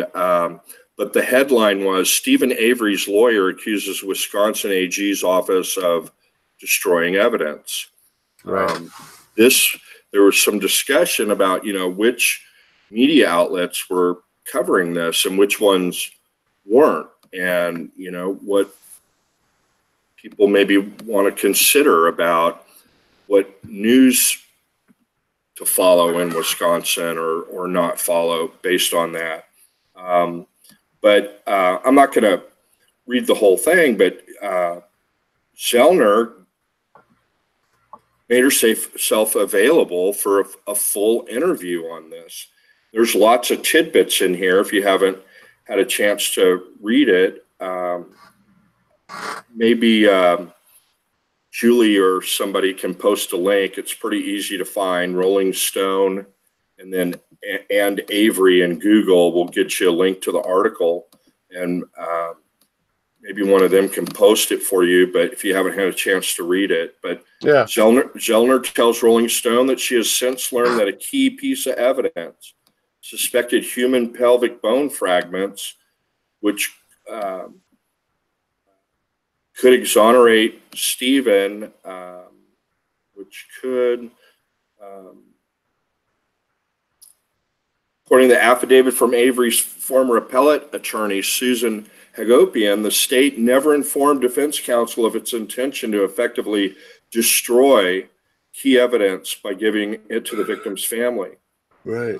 but the headline was Stephen Avery's lawyer accuses Wisconsin AG's office of destroying evidence. Right. There was some discussion about, which media outlets were covering this and which ones weren't, and, what people maybe want to consider about what news to follow in Wisconsin or not follow based on that. But I'm not going to read the whole thing, but Zellner made herself available for a full interview on this. There's lots of tidbits in here. If you haven't had a chance to read it, maybe Julie or somebody can post a link. It's pretty easy to find. Rolling Stone and Avery in Google will get you a link to the article, and maybe one of them can post it for you, but if you haven't had a chance to read it. But yeah, Zellner tells Rolling Stone that she has since learned that a key piece of evidence, suspected human pelvic bone fragments, which could exonerate Stephen, which could, according to the affidavit from Avery's former appellate attorney, Susan Hagopian, the state never informed defense counsel of its intention to effectively destroy key evidence by giving it to the victim's family. Right.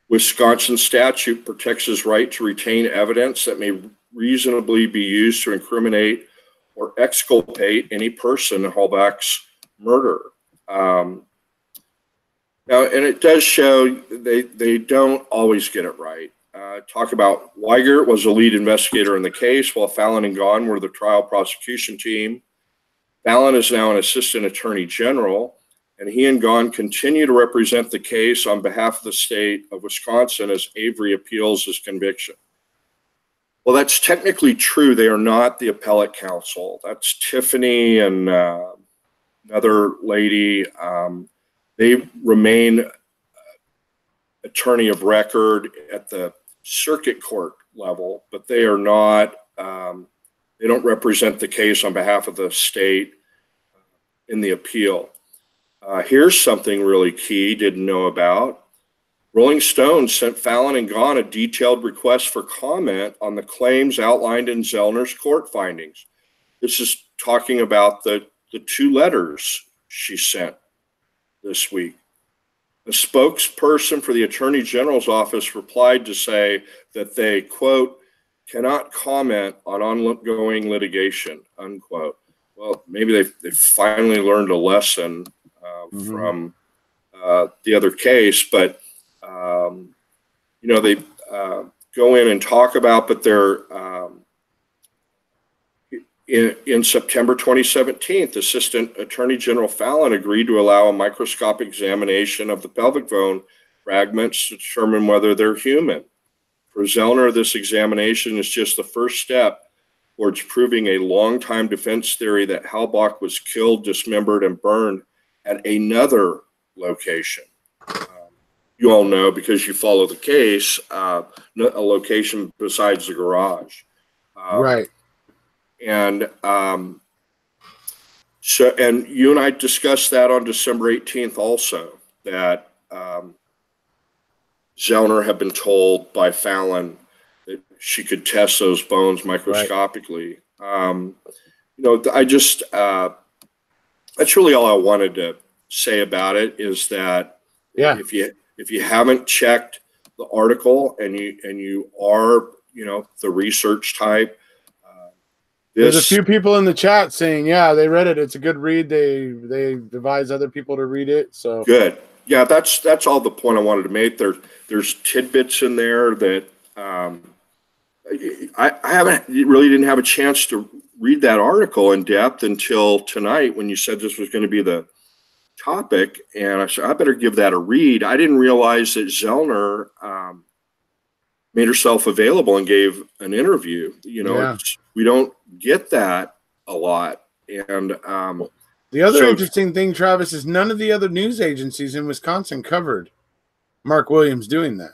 Wisconsin statute protects his right to retain evidence that may reasonably be used to incriminate or exculpate any person in Halbach's murder. Now, and it does show they don't always get it right. Talk about Weigert was the lead investigator in the case, while Fallon and Gahn were the trial prosecution team. Fallon is now an assistant attorney general, and he and Gahn continue to represent the case on behalf of the state of Wisconsin as Avery appeals his conviction. Well, that's technically true. They are not the appellate counsel. That's Tiffany and another lady. They remain attorney of record at the circuit court level, but they are not, they don't represent the case on behalf of the state in the appeal. Here's something really key, didn't know about. Rolling Stone sent Fallon and Gahn a detailed request for comment on the claims outlined in Zellner's court findings. This is talking about the two letters she sent this week. The spokesperson for the Attorney General's office replied to say that they, quote, cannot comment on ongoing litigation, unquote. Well, maybe they've finally learned a lesson from the other case, but, they go in and talk about, but they're, in September 2017, Assistant Attorney General Fallon agreed to allow a microscopic examination of the pelvic bone fragments to determine whether they're human. For Zellner, this examination is just the first step towards proving a longtime defense theory that Halbach was killed, dismembered, and burned at another location. You all know, because you follow the case, a location besides the garage. Right. And and you and I discussed that on December 18th also, that Zellner had been told by Fallon that she could test those bones microscopically. Right. I just, that's really all I wanted to say about it, is that if you haven't checked the article and you are, the research type, there's a few people in the chat saying, yeah, they read it. It's a good read. They advise other people to read it. So good. Yeah, that's all the point I wanted to make. There's tidbits in there that I didn't have a chance to read that article in depth until tonight when you said this was going to be the topic, and I said I better give that a read. I didn't realize that Zellner made herself available and gave an interview. We don't get that a lot. And the other interesting thing, Travis, is none of the other news agencies in Wisconsin covered Mark Williams doing that.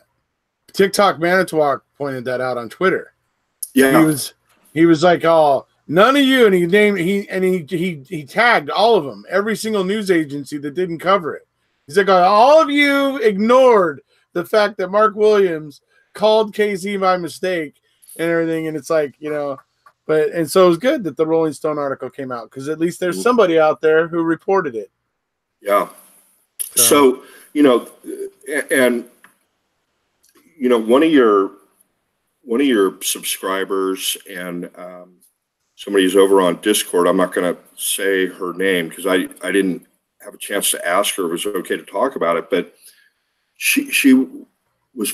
TikTok Manitowoc pointed that out on Twitter. Yeah. He was like, "Oh, none of you," and he tagged all of them, every single news agency that didn't cover it. He's like, "All of you ignored the fact that Mark Williams called KZ by mistake and everything," and it's like, and so it was good that the Rolling Stone article came out, because at least there's somebody out there who reported it. Yeah. So and one of your subscribers and somebody who's over on Discord, I'm not going to say her name because I didn't have a chance to ask her if it was okay to talk about it, but she was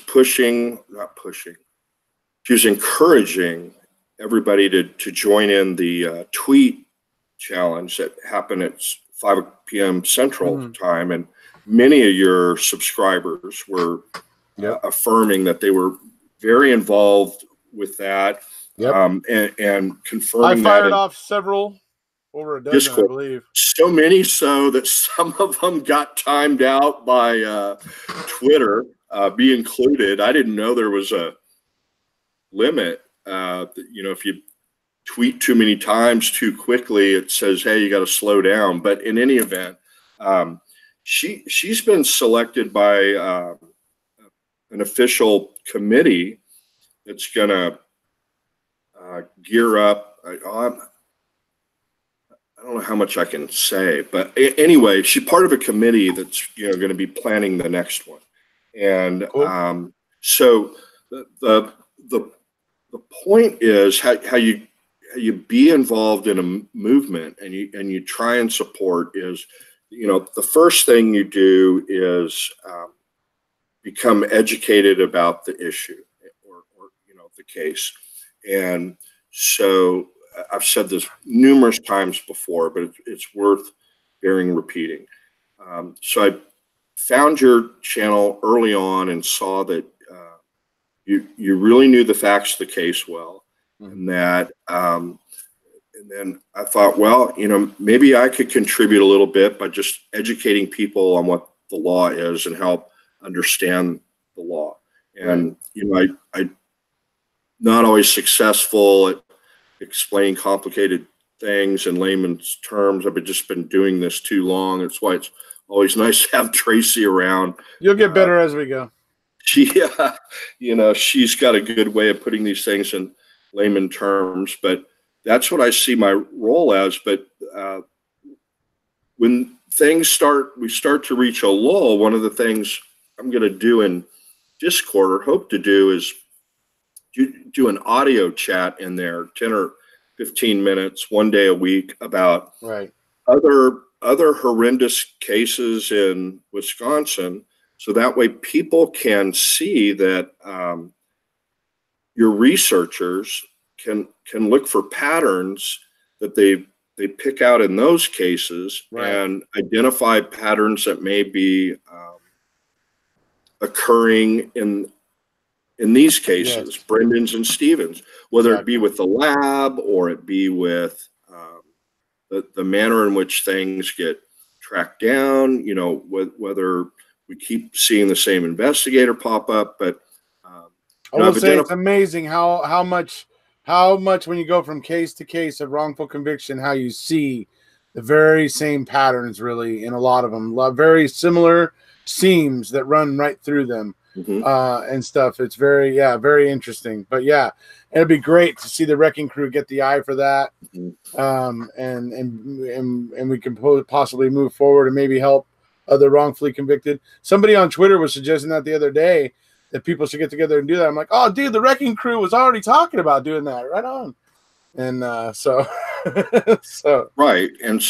she was encouraging everybody to join in the tweet challenge that happened at 5 p.m. Central time, and many of your subscribers were affirming that they were very involved with that, and confirming that. I fired off several, over a dozen, Discord, I believe. So many so that some of them got timed out by Twitter, be included. I didn't know there was a limit. If you tweet too many times too quickly, it says, hey, you got to slow down. But in any event, she's been selected by an official committee that's going to gear up. I don't know how much I can say, but anyway, she's part of a committee that's going to be planning the next one. And cool. So the point is how you be involved in a movement and you try and support is, the first thing you do is become educated about the issue or the case. And so I've said this numerous times before, but it's worth bearing repeating. So I found your channel early on and saw that you really knew the facts of the case well, and that and then I thought, well, maybe I could contribute a little bit by just educating people on what the law is and help understand the law. And I not always successful at explaining complicated things in mayman's terms. I've just been doing this too long. That's why it's always nice to have Tracy around. You'll get better as we go. She's got a good way of putting these things in layman terms, but that's what I see my role as. But when we start to reach a lull, one of the things I'm going to do in Discord, or hope to do, is do an audio chat in there, 10 or 15 minutes, one day a week, about other horrendous cases in Wisconsin, so that way people can see that your researchers can look for patterns that they pick out in those cases and identify patterns that may be occurring in these cases, Brendan's and Stevens, whether it be with the lab or it be with the manner in which things get tracked down, whether we keep seeing the same investigator pop up. But I will say it's amazing how much when you go from case to case of wrongful conviction, how you see the very same patterns really in a lot of them, very similar seams that run right through them. And stuff. It's very interesting. But yeah, it'd be great to see the Wrecking Crew get the eye for that, and we can possibly move forward and maybe help other wrongfully convicted. Somebody on Twitter was suggesting that the other day, that people should get together and do that. I'm like, oh, dude, the Wrecking Crew was already talking about doing that. Right on. And so right. And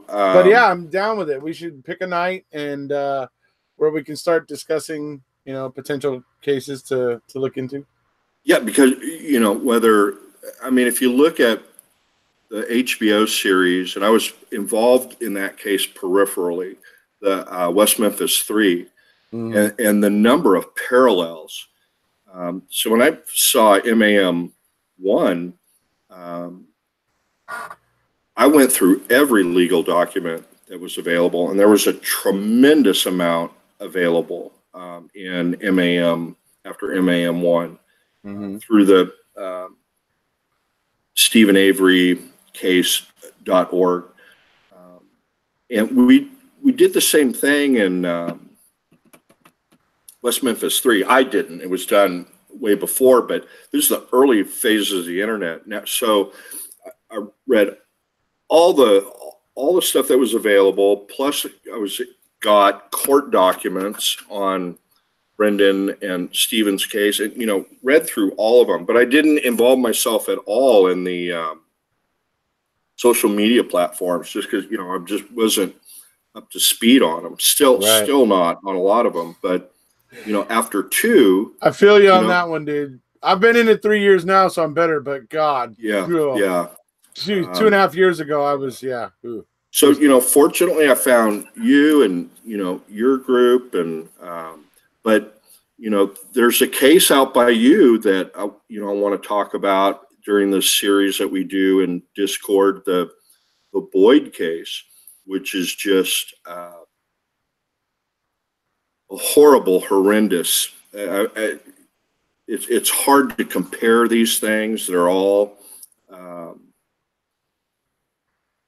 but yeah, I'm down with it. We should pick a night and where we can start discussing potential cases to look into. Yeah, because, if you look at the HBO series, and I was involved in that case peripherally, the West Memphis 3, and the number of parallels. So when I saw MAM 1, I went through every legal document that was available, and there was a tremendous amount available in MAM after MAM1 Mhm. through the Stephen Avery case.org. And we did the same thing in West Memphis 3. I didn't. It was done way before, but this is the early phases of the internet. Now, so I read all the stuff that was available. Plus, got court documents on Brendan and Stephen's case, and read through all of them. But I didn't involve myself at all in the social media platforms, just because I just wasn't up to speed on them. Still not on a lot of them. But after 2, I feel you on that one, dude. I've been in it 3 years now, so I'm better. But God, yeah. 2.5 years ago, I was Ooh. So fortunately, I found you and your group, and but there's a case out by you that I want to talk about during this series that we do in Discord, the Boyd case, which is just horrible, horrendous. It's hard to compare these things. They're all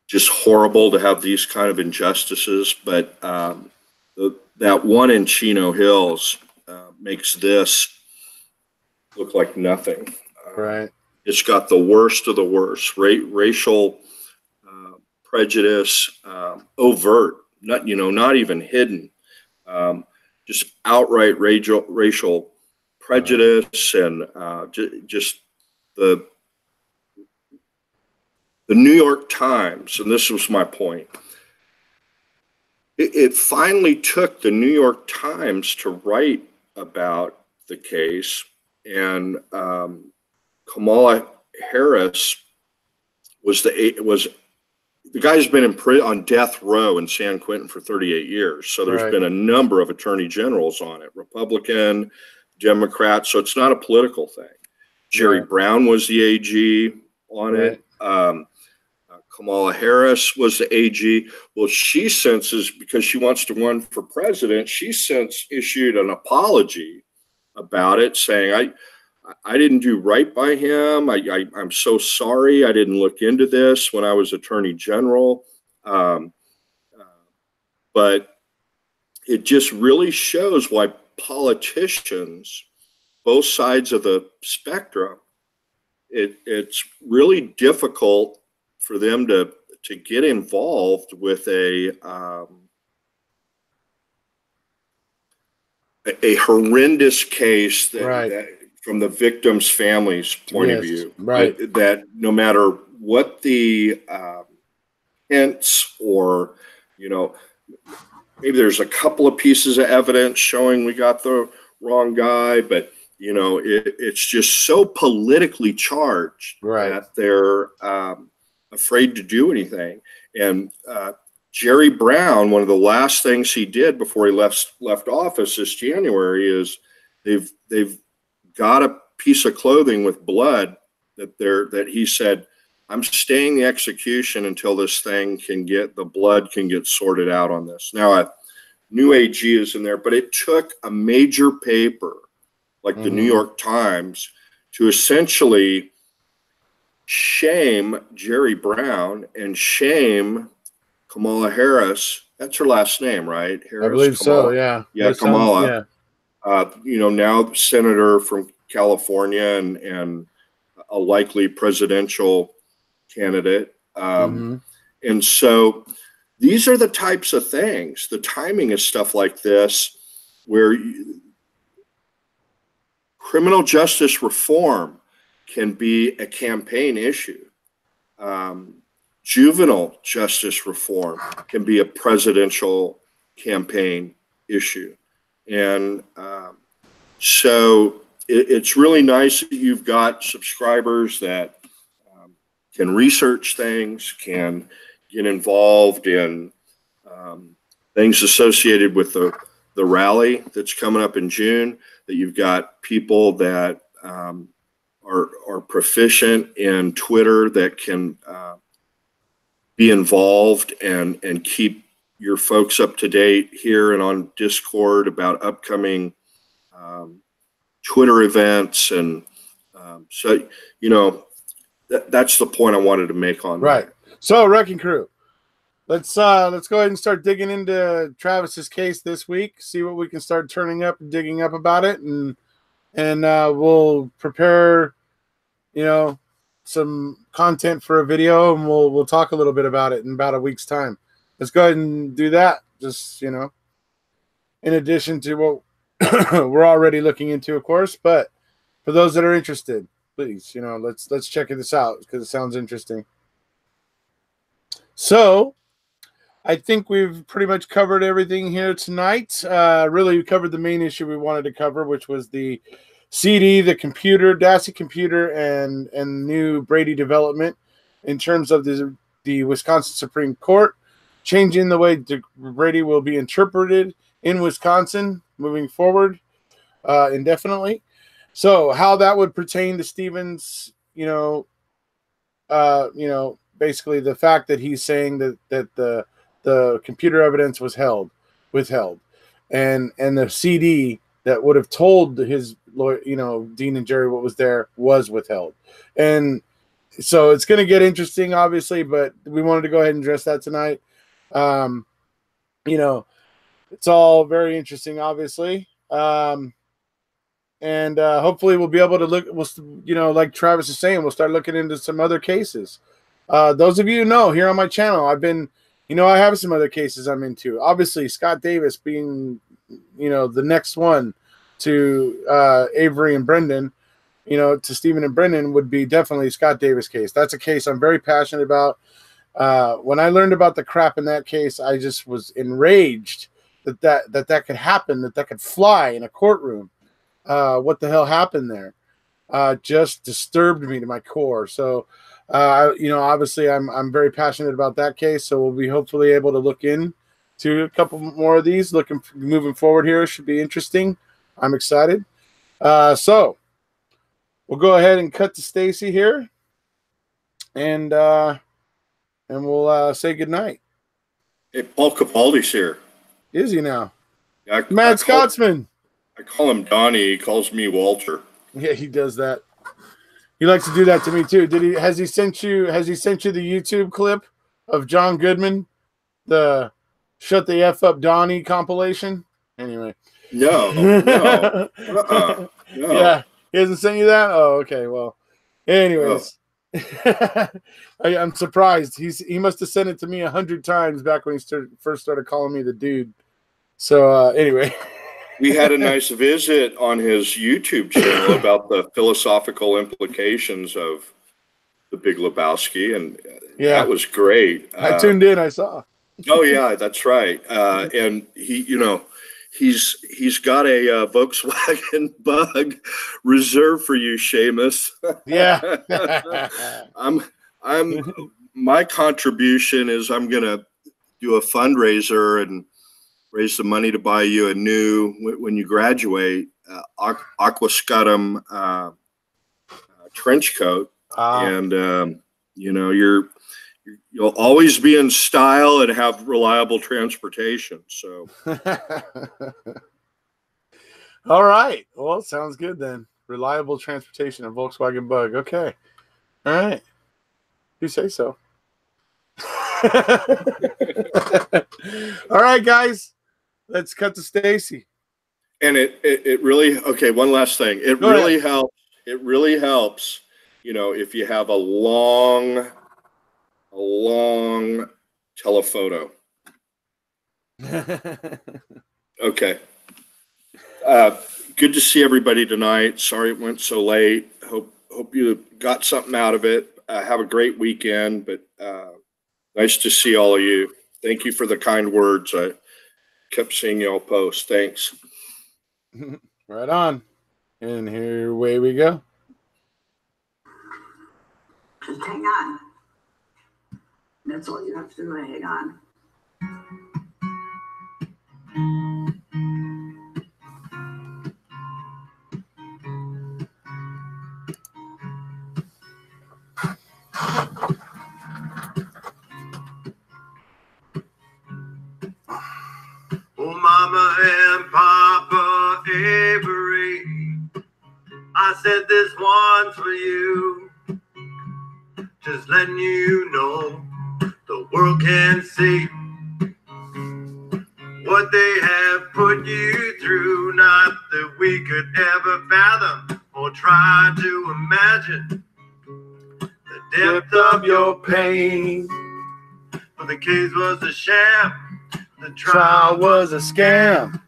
just horrible to have these kind of injustices. But that one in Chino Hills makes this look like nothing. Right. It's got the worst of the worst. Racial prejudice, overt, not even hidden. Just outright racial prejudice, and just the New York Times, and this was my point. It finally took the New York Times to write about the case, and Kamala Harris was the guy's been in prison on death row in San Quentin for 38 years. So there's been a number of attorney generals on it, Republican, Democrat. So it's not a political thing. Jerry Brown was the AG on it. Kamala Harris was the AG. Well, she since is, because she wants to run for president, she since issued an apology about it, saying, I didn't do right by him. I'm so sorry. I didn't look into this when I was attorney general. But it just really shows why politicians, both sides of the spectrum, it's really difficult for them to get involved with a horrendous case that from the victim's family's point of view, that no matter what the hints, or maybe there's a couple of pieces of evidence showing we got the wrong guy, but it's just so politically charged that they're afraid to do anything. And Jerry Brown, one of the last things he did before he left office this January is they've got a piece of clothing with blood that he said, I'm staying the execution until this thing the blood can get sorted out on this. Now a new AG is in there, but it took a major paper like the New York Times to essentially shame Jerry Brown and shame Kamala Harris. That's her last name, right? Harris, I believe Kamala. So, yeah. Yeah, Kamala. Now senator from California and a likely presidential candidate. And so these are the types of things. The timing is stuff like this, where criminal justice reform can be a campaign issue. Juvenile justice reform can be a presidential campaign issue. And so it's really nice that you've got subscribers that can research things, can get involved in things associated with the rally that's coming up in June, that you've got people that are proficient in Twitter that can be involved and keep your folks up to date here and on Discord about upcoming Twitter events. And so, you know, that's the point I wanted to make on right. that. So, Wrecking Crew, let's go ahead and start digging into Travis's case this week. See what we can start turning up and digging up about it, and we'll prepare, you know, some content for a video, and we'll talk a little bit about it in about a week's time. Let's go ahead and do that. Just, you know, in addition to what we're already looking into, of course, but for those that are interested, please, you know, let's check this out because it sounds interesting. So, I think we've pretty much covered everything here tonight. Really, we covered the main issue we wanted to cover, which was the CD, the computer, Dassey computer, and new Brady development in terms of the Wisconsin Supreme Court changing the way Brady will be interpreted in Wisconsin moving forward indefinitely. So, how that would pertain to Stevens, basically the fact that he's saying that the computer evidence was withheld, and the CD that would have told his lawyer, Dean and Jerry, what was there was withheld. And so it's going to get interesting, obviously, but we wanted to go ahead and address that tonight. It's all very interesting, obviously. And hopefully we'll be able to look, like Travis is saying, we'll start looking into some other cases. Those of you who know, here on my channel, I've been, I have some other cases I'm into. Obviously, Scott Davis being, the next one to Avery and Brendan, to Stephen and Brendan would be definitely Scott Davis case. That's a case I'm very passionate about. When I learned about the crap in that case, I just was enraged that could happen, that could fly in a courtroom. What the hell happened there? Just disturbed me to my core. So, obviously I'm very passionate about that case. So we'll be hopefully able to look into a couple more of these. Moving forward here should be interesting. I'm excited. So we'll go ahead and cut to Stacy here, and we'll say goodnight. Hey, Paul Capaldi's here. Is he now? Yeah, Mad Scotsman. I call him Donnie. He calls me Walter. Yeah, he does that. He likes to do that to me too. Has he sent you the YouTube clip of John Goodman, the "Shut the F Up Donnie" compilation? Anyway. No. No. Yeah, he hasn't sent you that? Oh, okay. Well, anyways. I'm surprised. He must have sent it to me 100 times back when he first started calling me the dude. So anyway. We had a nice visit on his YouTube channel about the philosophical implications of The Big Lebowski, and that was great. I tuned in. I saw. Oh yeah, that's right. And he's got a Volkswagen Bug reserved for you, Seamus. Yeah. My contribution is I'm gonna do a fundraiser and raise the money to buy you a new, when you graduate, aquascutum trench coat. And, you'll always be in style and have reliable transportation. So. All right. Well, sounds good then. Reliable transportation, a Volkswagen Bug. Okay. All right. You say so. All right, guys. Let's cut to Stacy. And it really, okay, one last thing. It really helps. It really helps, if you have a long telephoto. Okay. Good to see everybody tonight. Sorry it went so late. Hope you got something out of it. Have a great weekend, but nice to see all of you. Thank you for the kind words. I kept seeing y'all post. Thanks. Right on. And here away we go. Just hang on. That's all you have to do, hang on. Oh, Mama and Papa Avery, said this one's for you. Just letting you know the world can see what they have put you through. Not that we could ever fathom or try to imagine the depth of your pain. But the case was a sham. The trial was a scam.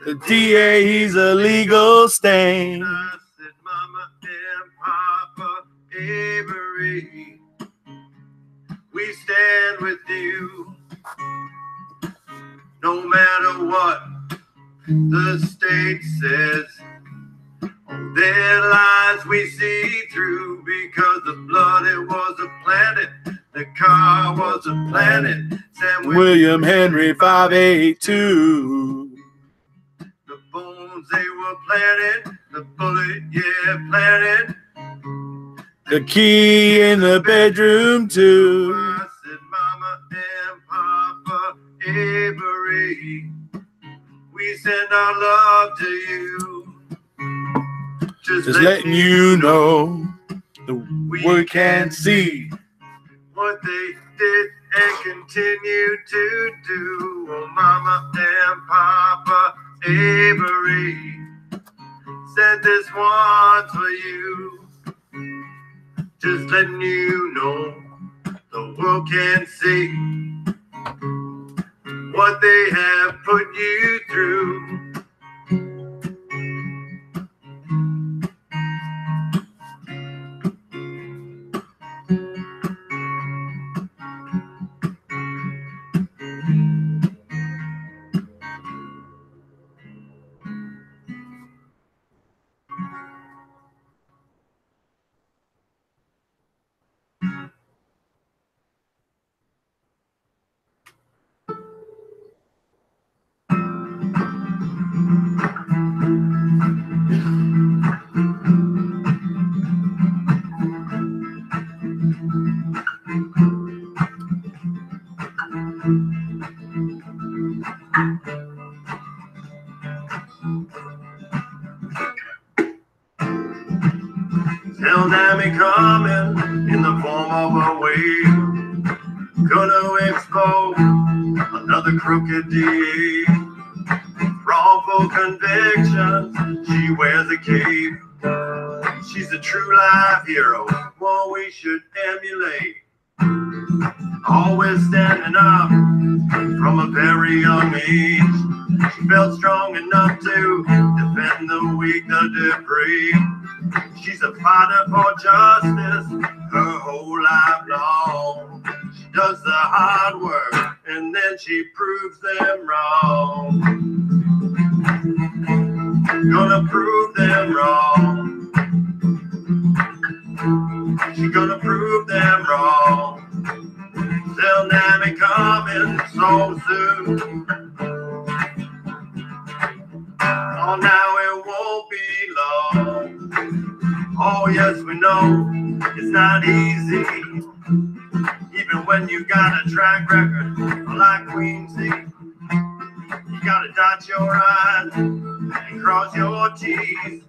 The DA, he's a legal stain. I said, Mama and Papa Avery, we stand with you. No matter what the state says, all their lies we see through. Because the blood, it was a planet. The car was a planet. Sam William Henry 582. The bones they were planted. The bullet, yeah, planted. The key in the bedroom too. I said, Mama and Papa Avery, we send our love to you. Just letting you know the we can see what they did and continue to do. Oh, Mama and Papa Avery said this one's for you. Just letting you know the world can see what they have put you through. Hell damn it coming in the form of a wave. Gonna expose another crooked DA. Wrongful convictions, she wears a cape. She's a true life hero, one we should emulate. Always standing up from a very young age. She felt strong enough to defend the weak, the depraved. She's a fighter for justice her whole life long. She does the hard work and then she proves them wrong. Gonna prove them wrong. She's gonna prove them wrong. They'll never be coming so soon. Oh, now it won't be long. Oh, yes, we know it's not easy. Even when you got a track record like Queensy, you gotta dot your I's and cross your T's.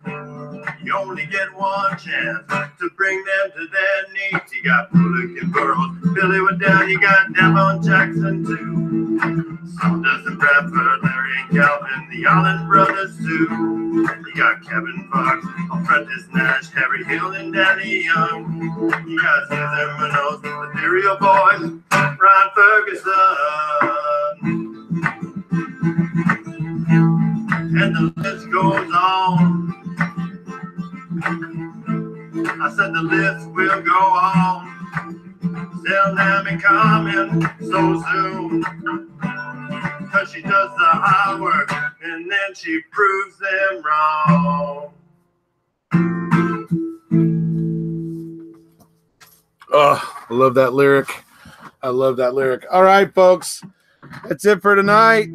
You only get one chance to bring them to their knees. You got Bullock and Burroughs, Billy Waddell, you got Devon Jackson too. Saunders and Bradford, Larry and Calvin, the Allen brothers too. You got Kevin Fox, Apprentice Nash, Harry Hill and Danny Young. You got Cesar Munoz, the Ethereal Boys, Ryan Ferguson. And the list goes on. I said the list will go on. They'll never be coming so soon. Cause she does the hard work and then she proves them wrong. Oh, I love that lyric. I love that lyric. All right, folks. That's it for tonight.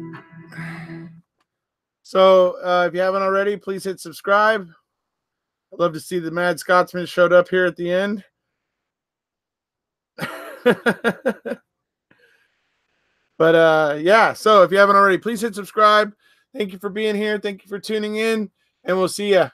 So if you haven't already, please hit subscribe. I'd love to see the Mad Scotsman showed up here at the end. But yeah, so if you haven't already, please hit subscribe. Thank you for being here. Thank you for tuning in, and we'll see you